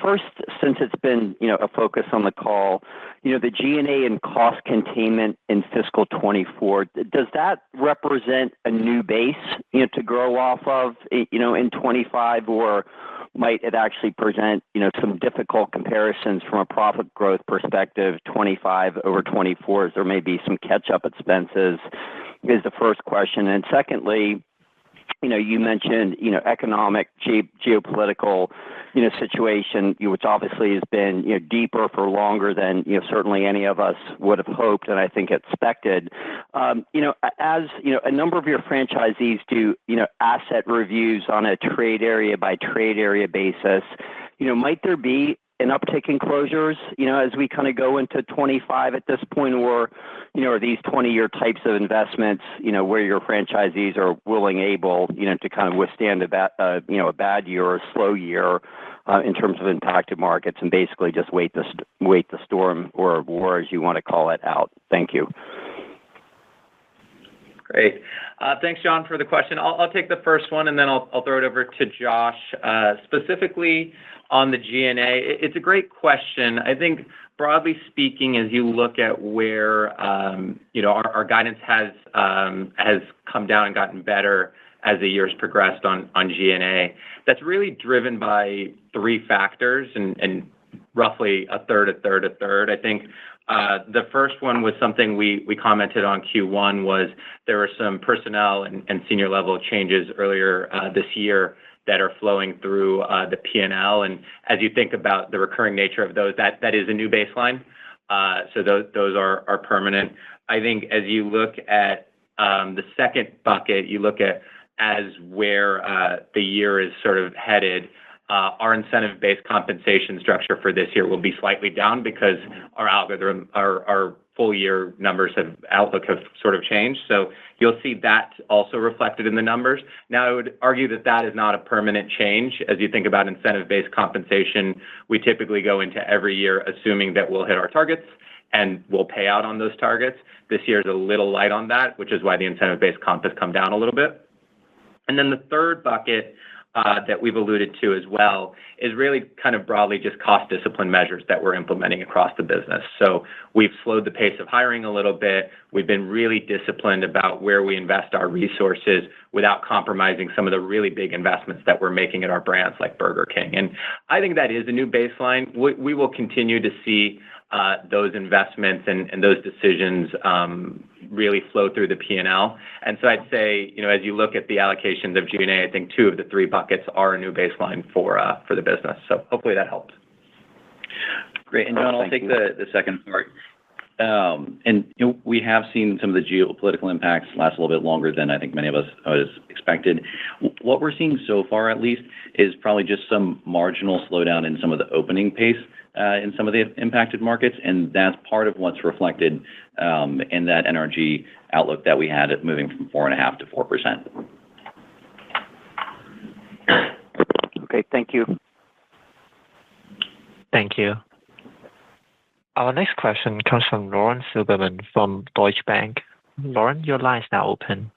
First, since it's been, a focus on the call, the G&A and cost containment in fiscal 24, does that represent a new base, to grow off of, in 25, or might it actually present, some difficult comparisons from a profit growth perspective, 25 over 24s, or maybe some catch-up expenses is the first question. And secondly, You mentioned, economic, geopolitical, situation, which obviously has been, deeper for longer than, certainly any of us would have hoped and I think expected. As, a number of your franchisees do, asset reviews on a trade area by trade area basis, might there be an uptick in closures, as we kind of go into 25 at this point, or, are these 20-year types of investments, where your franchisees are willing, able, to kind of withstand a bad year or a slow year in terms of impacted markets and basically just wait the storm or war, as you want to call it, out? Thank you. Great. Thanks, John, for the question. I'll take the first one, and then I'll throw it over to Josh. Specifically on the G&A, it's a great question. I think, broadly speaking, as you look at where our guidance has come down and gotten better as the years progressed on G&A, that's really driven by three factors and roughly a third. I think the first one was something we commented on Q1 was there were some personnel and senior level changes earlier this year that are flowing through the P&L. And as you think about the recurring nature of those, that is a new baseline. So those are permanent. I think as you look at the second bucket, you look at as where the year is sort of headed, our incentive-based compensation structure for this year will be slightly down because our algorithm, our full year numbers outlook have sort of changed. So you'll see that also reflected in the numbers. Now, I would argue that is not a permanent change. As you think about incentive-based compensation, we typically go into every year assuming that we'll hit our targets and we'll pay out on those targets. This year is a little light on that, which is why the incentive-based comp has come down a little bit. And then the third bucket that we've alluded to as well is really kind of broadly just cost discipline measures that we're implementing across the business. So we've slowed the pace of hiring a little bit. We've been really disciplined about where we invest our resources without compromising some of the really big investments that we're making at our brands like Burger King. And I think that is a new baseline. We will continue to see those investments and those decisions really flow through the P&L. And so I'd say, as you look at the allocations of G&A, I think two of the three buckets are a new baseline for the business. So hopefully that helped. Great. And John, I'll take the second part. We have seen some of the geopolitical impacts last a little bit longer than I think many of us expected. What we're seeing so far, at least, is probably just some marginal slowdown in some of the opening pace in some of the impacted markets, and that's part of what's reflected in that NRG outlook that we had at moving from 4.5% to 4%. Okay, thank you. Thank you. Our next question comes from Lauren Silberman from Deutsche Bank. Lauren, your line is now open.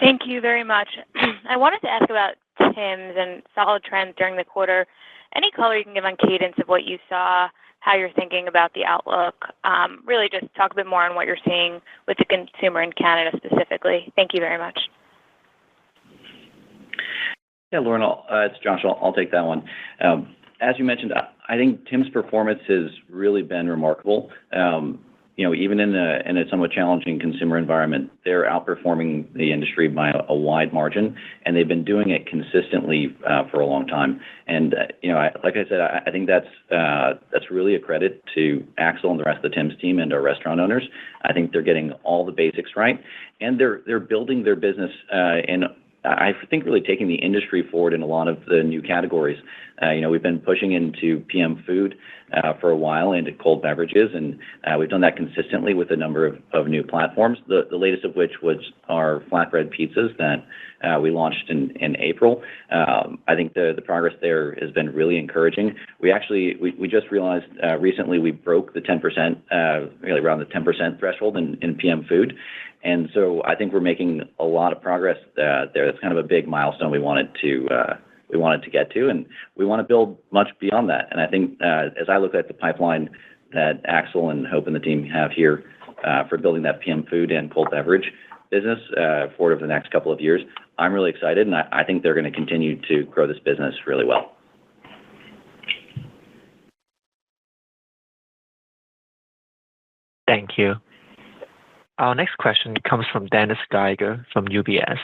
Thank you very much. I wanted to ask about Tim's and solid trends during the quarter. Any color you can give on cadence of what you saw, how you're thinking about the outlook? Really just talk a bit more on what you're seeing with the consumer in Canada specifically. Thank you very much. Yeah, Lauren, it's Josh. I'll take that one. As you mentioned, I think Tim's performance has really been remarkable. Even in a somewhat challenging consumer environment, they're outperforming the industry by a wide margin, and they've been doing it consistently for a long time. And like I said, I think that's really a credit to Axel and the rest of the Tim's team and our restaurant owners. I think they're getting all the basics right, and they're building their business and I think really taking the industry forward in a lot of the new categories. We've been pushing into PM food for a while, into cold beverages, and we've done that consistently with a number of new platforms, the latest of which was our flatbread pizzas that we launched in April. I think the progress there has been really encouraging. We just realized recently we broke the 10%, really around the 10% threshold in PM food. And so I think we're making a lot of progress there. That's kind of a big milestone we wanted to get to, and we want to build much beyond that. And I think as I look at the pipeline that Axel and Hope and the team have here for building that PM food and cold beverage business forward over the next couple of years, I'm really excited, and I think they're going to continue to grow this business really well. Thank you. Our next question comes from Dennis Geiger from UBS.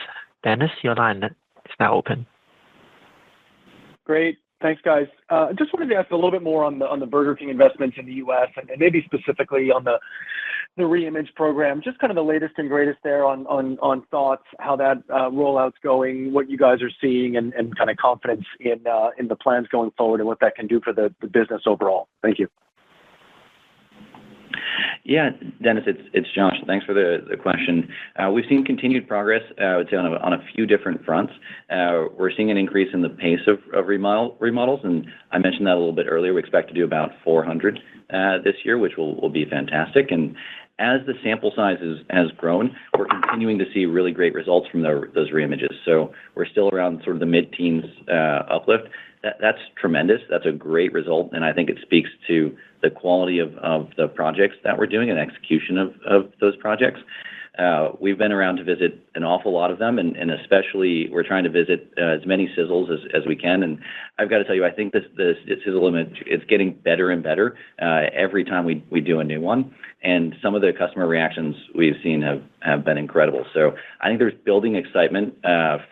Dennis, your line is now open. Great. Thanks, guys. Just wanted to ask a little bit more on the Burger King investments in the U.S. and maybe specifically on the reimage program. Just kind of the latest and greatest there on thoughts, how that rollout's going, what you guys are seeing, and kind of confidence in the plans going forward and what that can do for the business overall. Thank you. Yeah, Dennis, it's Josh. Thanks for the question. We've seen continued progress, I would say, on a few different fronts. We're seeing an increase in the pace of remodels, and I mentioned that a little bit earlier. We expect to do about 400 this year, which will be fantastic. And as the sample size has grown, we're continuing to see really great results from those reimages. So we're still around sort of the mid-teens uplift. That's tremendous. That's a great result, and I think it speaks to the quality of the projects that we're doing and execution of those projects. We've been around to visit an awful lot of them, and especially we're trying to visit as many sizzles as we can. And I've got to tell you, I think this sizzle image is getting better and better every time we do a new one. And some of the customer reactions we've seen have been incredible. So I think there's building excitement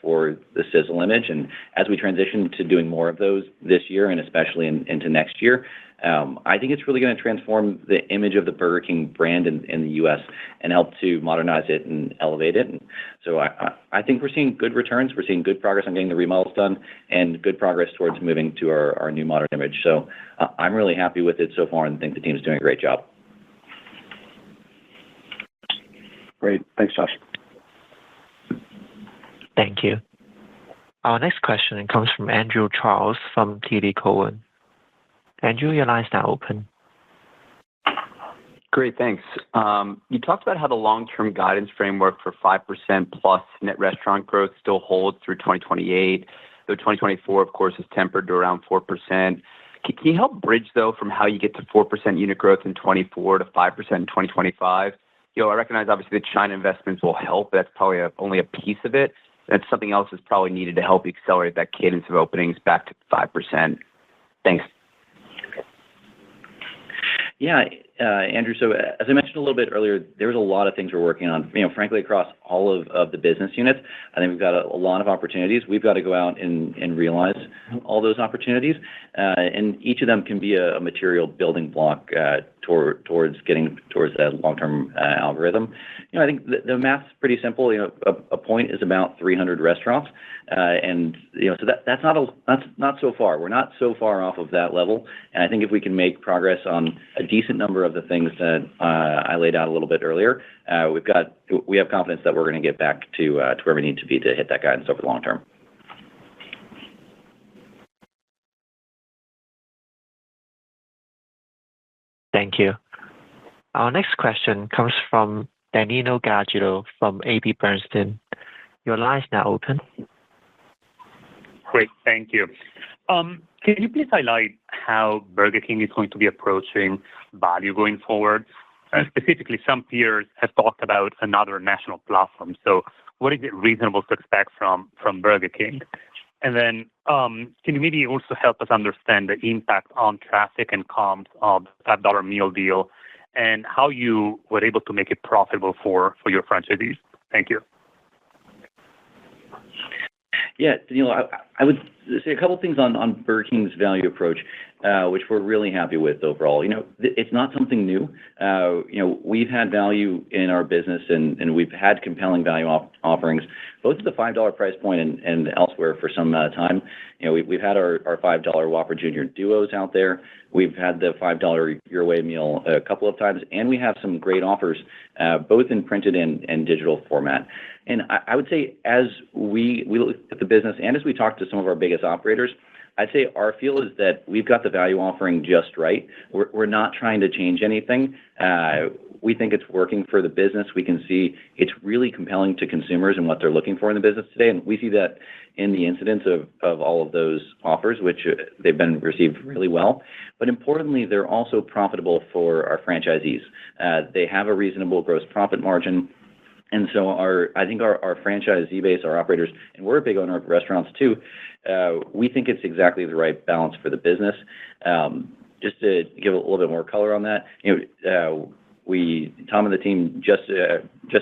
for the sizzle image. And as we transition to doing more of those this year and especially into next year, I think it's really going to transform the image of the Burger King brand in the U.S. and help to modernize it and elevate it. And so I think we're seeing good returns. We're seeing good progress on getting the remodels done and good progress towards moving to our new modern image. So I'm really happy with it so far and think the team's doing a great job. Great. Thanks, Josh. Thank you. Our next question comes from Andrew Charles from TD Cowen. Andrew, your line is now open. Great, thanks. You talked about how the long-term guidance framework for 5% plus net restaurant growth still holds through 2028, though 2024, of course, is tempered to around 4%. Can you help bridge, though, from how you get to 4% unit growth in 24 to 5% in 2025? I recognize, obviously, the China investments will help, but that's probably only a piece of it. And something else is probably needed to help accelerate that cadence of openings back to 5%. Thanks. Yeah, Andrew, so as I mentioned a little bit earlier, there's a lot of things we're working on, frankly, across all of the business units. I think we've got a lot of opportunities. We've got to go out and realize all those opportunities, and each of them can be a material building block towards getting towards that long-term algorithm. I think the math's pretty simple. A point is about 300 restaurants, and so that's not so far. We're not so far off of that level, and I think if we can make progress on a decent number of the things that I laid out a little bit earlier, we have confidence that we're going to get back to where we need to be to hit that guidance over the long term. Thank you. Our next question comes from Danilo Gargiulo from AB Bernstein. Your line is now open. Great, thank you. Can you please highlight how Burger King is going to be approaching value going forward? Specifically, some peers have talked about another national platform. So what is it reasonable to expect from Burger King? And then can you maybe also help us understand the impact on traffic and comps of the $5 meal deal and how you were able to make it profitable for your franchisees? Thank you. Yeah, Danilo, I would say a couple of things on Burger King's value approach, which we're really happy with overall. It's not something new. We've had value in our business, and we've had compelling value offerings, both at the $5 price point and elsewhere for some time. We've had our $5 Whopper Junior Duos out there. We've had the $5 Your Way meal a couple of times, and we have some great offers, both in printed and digital format. And I would say as we look at the business and as we talk to some of our biggest operators, I'd say our feel is that we've got the value offering just right. We're not trying to change anything. We think it's working for the business. We can see it's really compelling to consumers and what they're looking for in the business today. And we see that in the incidence of all of those offers, which they've been received really well. But importantly, they're also profitable for our franchisees. They have a reasonable gross profit margin. And so I think our franchisee base, our operators, and we're a big owner of restaurants too, we think it's exactly the right balance for the business. Just to give a little bit more color on that, Tom and the team just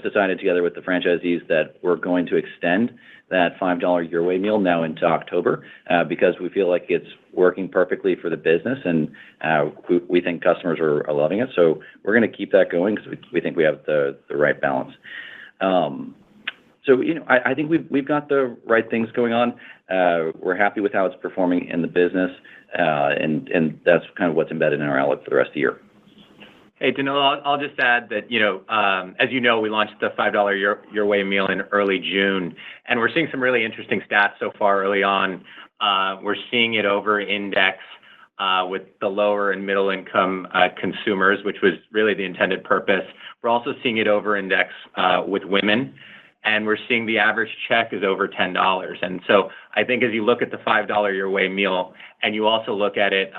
decided together with the franchisees that we're going to extend that $5 Your Way meal now into October because we feel like it's working perfectly for the business, and we think customers are loving it. So we're going to keep that going because we think we have the right balance. So, I think we've got the right things going on. We're happy with how it's performing in the business, and that's kind of what's embedded in our outlook for the rest of the year. Hey, Danilo, I'll just add that, as you know, we launched the $5 Your Way meal in early June, and we're seeing some really interesting stats so far early on. We're seeing it over-index with the lower and middle income consumers, which was really the intended purpose. We're also seeing it over-index with women, and we're seeing the average check is over $10. And so I think as you look at the $5 Your Way meal, and you also look at it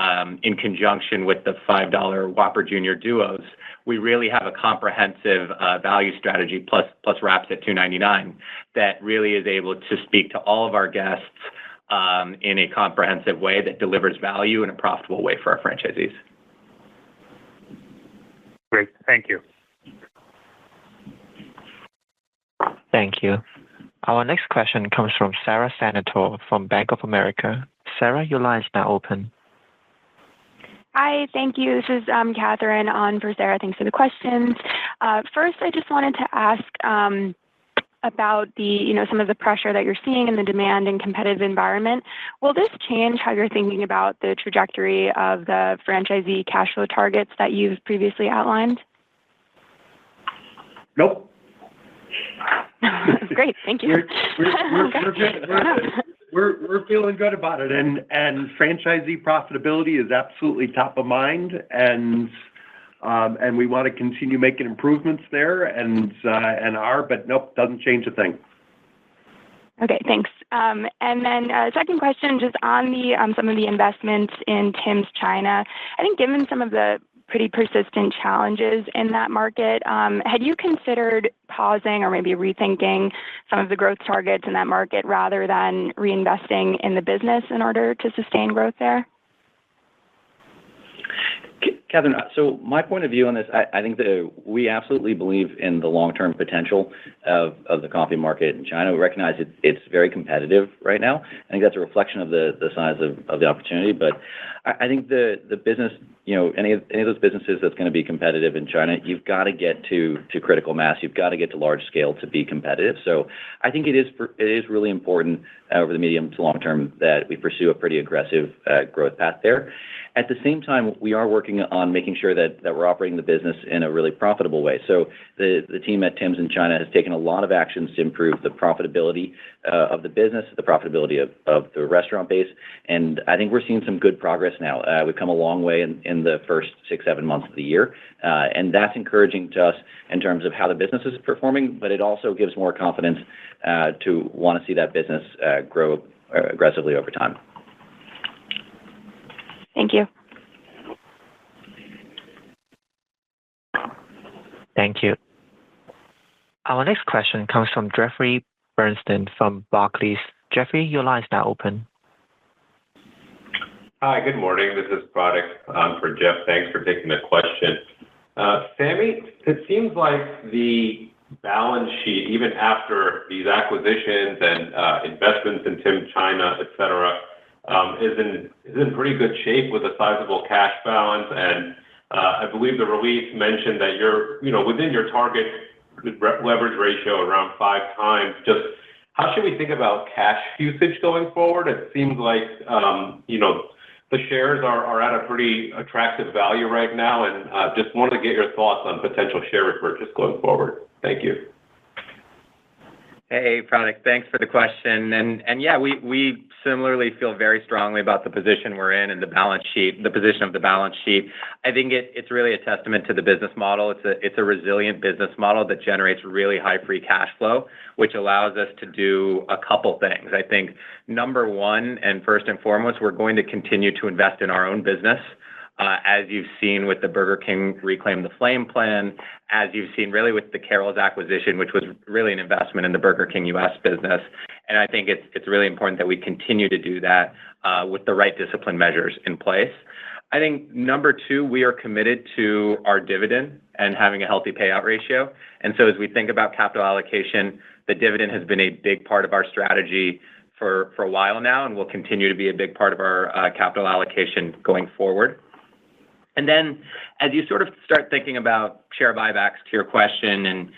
in conjunction with the $5 Whopper Junior Duos, we really have a comprehensive value strategy plus wraps at $2.99 that really is able to speak to all of our guests in a comprehensive way that delivers value in a profitable way for our franchisees. Great. Thank you. Thank you. Our next question comes from Sarah Senator from Bank of America. Sarah, your line is now open. Hi, thank you. This is Catherine on for Sarah. Thanks for the questions. First, I just wanted to ask about some of the pressure that you're seeing in the demand and competitive environment. Will this change how you're thinking about the trajectory of the franchisee cash flow targets that you've previously outlined? Nope. Great, thank you. We're feeling good about it, and franchisee profitability is absolutely top of mind, and we want to continue making improvements there, but nope, doesn't change a thing. Okay, thanks. And then second question, just on the some of the investments in Tim's China. I think given some of the pretty persistent challenges in that market, had you considered pausing or maybe rethinking some of the growth targets in that market rather than reinvesting in the business in order to sustain growth there? Catherine, so my point of view on this, I think that we absolutely believe in the long-term potential of the coffee market in China. We recognize it's very competitive right now. I think that's a reflection of the size of the opportunity. But I think the business, any of those businesses that's going to be competitive in China, you've got to get to critical mass. You've got to get to large scale to be competitive. So I think it is really important over the medium to long term that we pursue a pretty aggressive growth path there. At the same time, we are working on making sure that we're operating the business in a really profitable way. So the team at Tim's in China has taken a lot of actions to improve the profitability of the business, the profitability of the restaurant base, and I think we're seeing some good progress now. We've come a long way in the first 6-7 months of the year, and that's encouraging to us in terms of how the business is performing, but it also gives more confidence to want to see that business grow aggressively over time. Thank you. Thank you. Our next question comes from Jeffrey Bernstein from Barclays. Jeffrey, your line is now open. Hi, good morning. This is Pratik for Jeff. Thanks for taking the question. Sammy, it seems like the balance sheet, even after these acquisitions and investments in Tim China, et cetera, is in pretty good shape with a sizable cash balance. And I believe the release mentioned that you're within your target leverage ratio around 5 times. Just how should we think about cash usage going forward? It seems like the shares are at a pretty attractive value right now, and just wanted to get your thoughts on potential share repurchase going forward. Thank you. Hey, Pratik, thanks for the question. And yeah, we similarly feel very strongly about the position we're in and the balance sheet, the position of the balance sheet. I think it's really a testament to the business model. It's a resilient business model that generates really high free cash flow, which allows us to do a couple things. I think number one, and first and foremost, we're going to continue to invest in our own business. As you've seen with the Burger King Reclaim the Flame plan, as you've seen really with the Carrols acquisition, which was really an investment in the Burger King US business. And I think it's really important that we continue to do that with the right discipline measures in place. I think number two, we are committed to our dividend, and having a healthy payout ratio. And so as we think about capital allocation, the dividend has been a big part of our strategy for a while now, and will continue to be a big part of our capital allocation going forward. And then as you sort of start thinking about share buybacks, to your question, and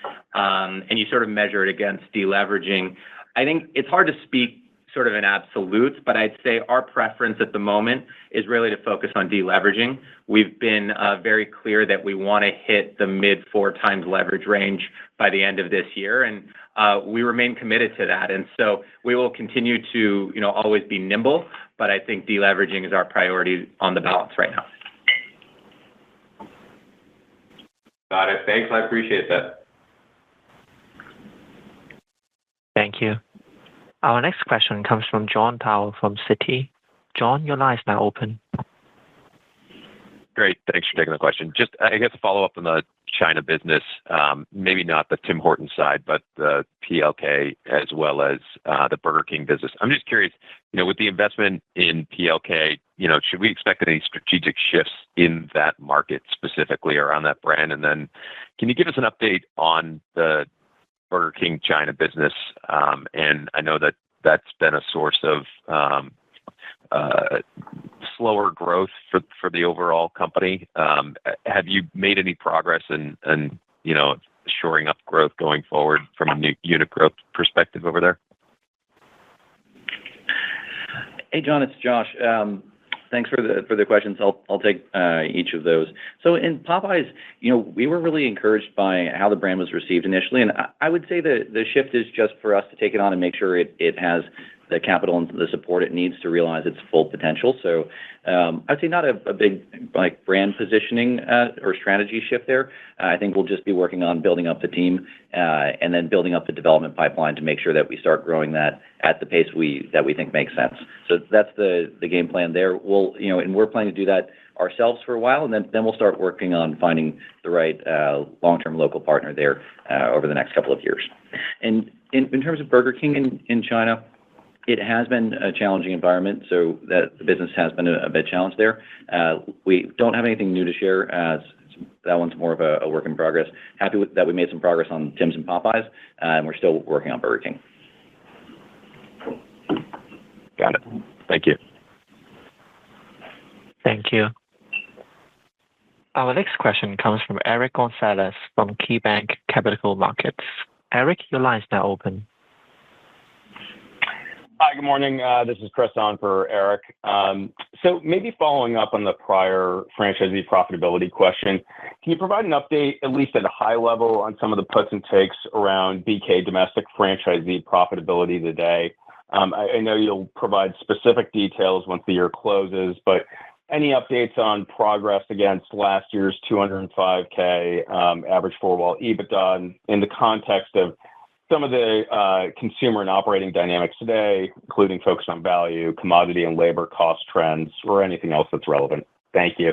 you sort of measure it against deleveraging, I think it's hard to speak sort of in absolutes, but I'd say our preference at the moment is really to focus on deleveraging. We've been very clear that we want to hit the mid 4x leverage range by the end of this year, and we remain committed to that. And so we will continue to, always be nimble, but I think deleveraging is our priority on the balance right now. Got it. Thanks. I appreciate that. Thank you. Our next question comes from Jon Tower from Citi. John, your line is now open. Great. Thanks for taking the question. Just, I guess, a follow-up on the China business, maybe not the Tim Hortons side, but the PLK as well as the Burger King business. I'm just curious, with the investment in PLK, should we expect any strategic shifts in that market specifically around that brand? And then can you give us an update on the Burger King China business? And I know that that's been a source of slower growth for the overall company. Have you made any progress in shoring up growth going forward from a new unit growth perspective over there? Hey, John, it's Josh. Thanks for the questions. I'll take each of those. So in Popeyes, we were really encouraged by how the brand was received initially, and I would say the shift is just for us to take it on and make sure it has the capital and the support it needs to realize its full potential. So I'd say not a big brand positioning or strategy shift there. I think we'll just be working on building up the team and then building up the development pipeline to make sure that we start growing that at the pace that we think makes sense. So that's the game plan there. And we're planning to do that ourselves for a while, and then we'll start working on finding the right long-term local partner there over the next couple of years. And in terms of Burger King in China, it has been a challenging environment, so that the business has been a bit challenged there. We don't have anything new to share. That one's more of a work in progress. Happy that we made some progress on Tim's and Popeyes, and we're still working on Burger King. Got it. Thank you. Thank you. Our next question comes from Eric Gonzalez from KeyBanc Capital Markets. Eric, your line is now open. Hi, good morning. This is Chris on for Eric. So maybe following up on the prior franchisee profitability question, can you provide an update, at least at a high level, on some of the puts and takes around BK domestic franchisee profitability today? I know you'll provide specific details once the year closes, but any updates on progress against last year's $205K average four-wall EBITDA in the context of some of the consumer and operating dynamics today, including focus on value, commodity and labor cost trends, or anything else that's relevant? Thank you.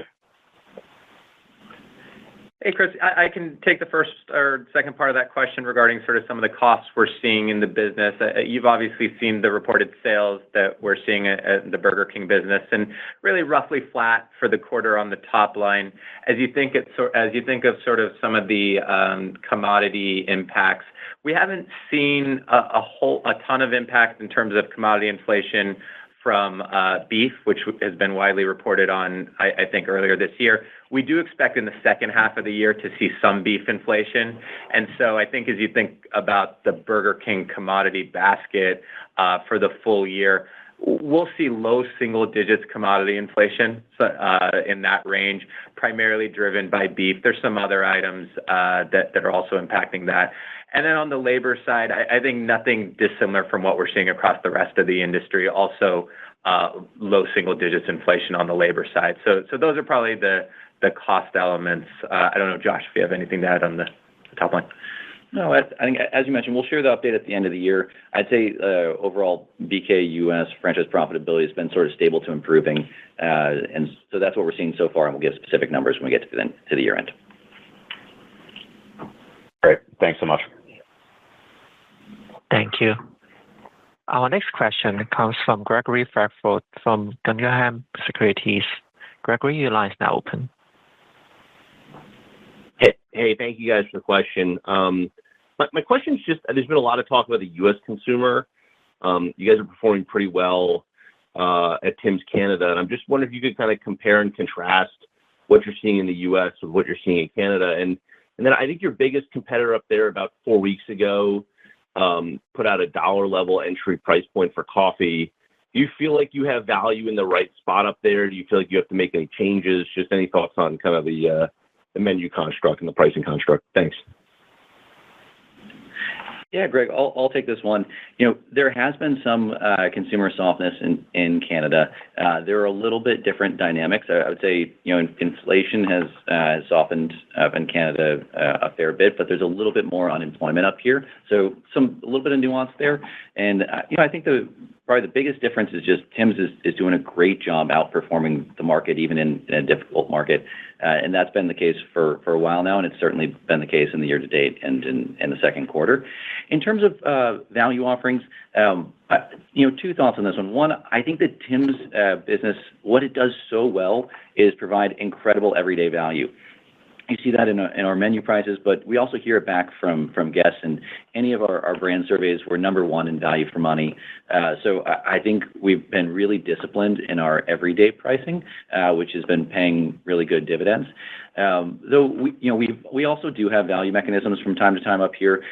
Hey, Chris, I can take the first or second part of that question regarding sort of some of the costs we're seeing in the business. You've obviously seen the reported sales that we're seeing at the Burger King business, and really roughly flat for the quarter on the top line. As you think of sort of some of the commodity impacts, we haven't seen a ton of impact in terms of commodity inflation from beef, which has been widely reported on, I think, earlier this year. We do expect in the second half of the year to see some beef inflation. And so I think as you think about the Burger King commodity basket for the full year, we'll see low single digits commodity inflation in that range, primarily driven by beef. There's some other items that are also impacting that. And then on the labor side, I think nothing dissimilar from what we're seeing across the rest of the industry. Also, low single digits inflation on the labor side. So those are probably the cost elements. I don't know, Josh, if you have anything to add on the top line. No, I think, as you mentioned, we'll share the update at the end of the year. I'd say overall BK US franchise profitability has been sort of stable to improving. And so that's what we're seeing so far, and we'll give specific numbers when we get to the year end. Great. Thanks so much. Thank you. Our next question comes from Gregory Francfort from Guggenheim Securities. Gregory, your line is now open. Hey, thank you guys for the question. My question is just, there's been a lot of talk about the U.S. consumer. You guys are performing pretty well at Tim's Canada, and I'm just wondering if you could kind of compare and contrast what you're seeing in the U.S. with what you're seeing in Canada. And then I think your biggest competitor up there about 4 weeks ago put out a dollar level entry price point for coffee. Do you feel like you have value in the right spot up there? Do you feel like you have to make any changes? Just any thoughts on kind of the menu construct and the pricing construct? Thanks. Yeah, Greg, I'll take this one. There has been some consumer softness in Canada. There are a little bit different dynamics. I would say, inflation has softened up in Canada a fair bit, but there's a little bit more unemployment up here. So a little bit of nuance there. And, I think probably the biggest difference is just Tim's is doing a great job outperforming the market, even in a difficult market. And that's been the case for a while now, and it's certainly been the case in the year to date and in the second quarter. In terms of value offerings, two thoughts on this one. One, I think that Tim's business, what it does so well is provide incredible everyday value. You see that in our menu prices, but we also hear it back from guests, and any of our brand surveys were number one in value for money. So I think we've been really disciplined in our everyday pricing, which has been paying really good dividends. Though we also do have value mechanisms from time to time up here.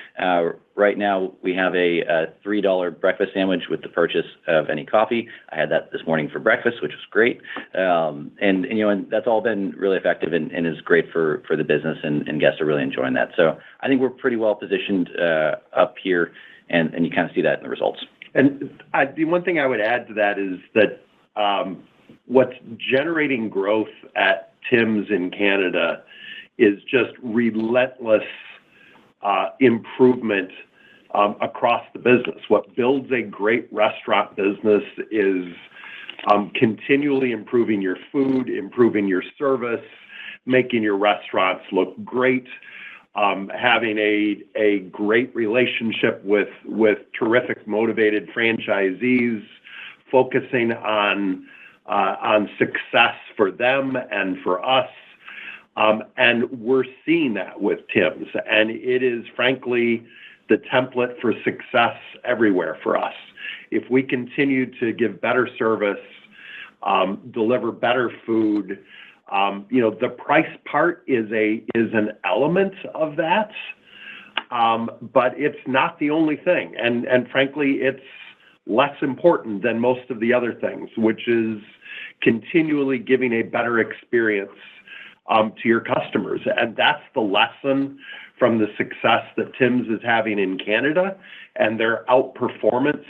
Right now we have a $3 breakfast sandwich with the purchase of any coffee. I had that this morning for breakfast, which was great. And that's all been really effective and is great for the business, and guests are really enjoying that. So I think we're pretty well positioned up here, and you kind of see that in the results. And the one thing I would add to that is that what's generating growth at Tim's in Canada is just relentless improvement across the business. What builds a great restaurant business is continually improving your food, improving your service, making your restaurants look great, having a great relationship with terrific, motivated franchisees, focusing on success for them and for us. And we're seeing that with Tim's. And it is, frankly, the template for success everywhere for us. If we continue to give better service, deliver better food, the price part is an element of that, but it's not the only thing. And frankly, it's less important than most of the other things, which is continually giving a better experience to your customers. And that's the lesson from the success that Tim's is having in Canada and their outperformance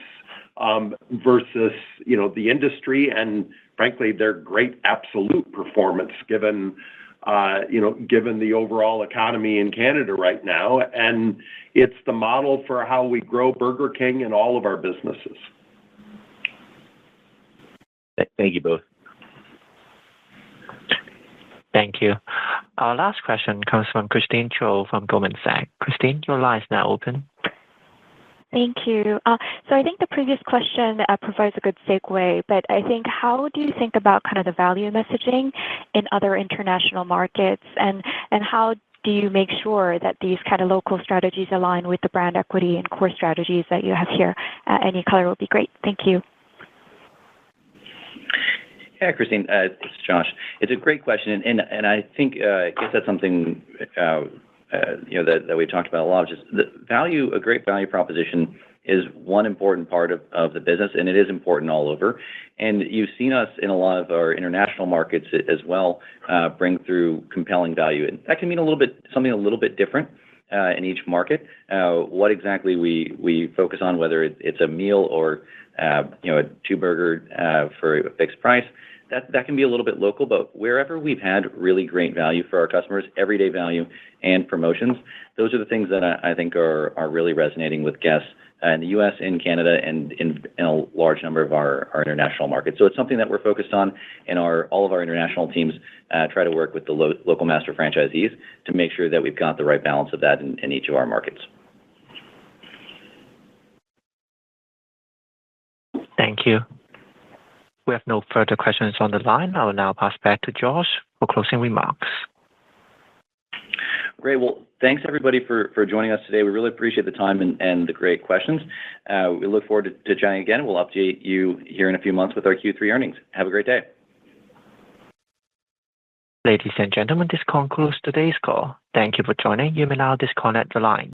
versus, the industry, and frankly, their great absolute performance given the overall economy in Canada right now. And it's the model for how we grow Burger King and all of our businesses. Thank you both. Thank you. Our last question comes from Christine Cho from Goldman Sachs. Christine, your line is now open. Thank you. So I think the previous question provides a good segue, but I think how do you think about kind of the value messaging in other international markets, and how do you make sure that these kind of local strategies align with the brand equity and core strategies that you have here? Any color would be great. Thank you. Yeah, Christine, it's Josh. It's a great question, and I think I guess that's something that we talked about a lot. Just the value, a great value proposition is one important part of the business, and it is important all over. And you've seen us in a lot of our international markets as well bring through compelling value, and that can mean something a little bit different in each market. What exactly we focus on, whether it's a meal or a two-burger for a fixed price, that can be a little bit local, but wherever we've had really great value for our customers, everyday value and promotions, those are the things that I think are really resonating with guests in the U.S., in Canada, and in a large number of our international markets. So it's something that we're focused on, and all of our international teams try to work with the local master franchisees to make sure that we've got the right balance of that in each of our markets. Thank you. We have no further questions on the line. I will now pass back to Josh for closing remarks. Great. Well, thanks everybody for joining us today. We really appreciate the time and the great questions. We look forward to chatting again. We'll update you here in a few months with our Q3 earnings. Have a great day. Ladies and gentlemen, this concludes today's call. Thank you for joining. You may now disconnect the line.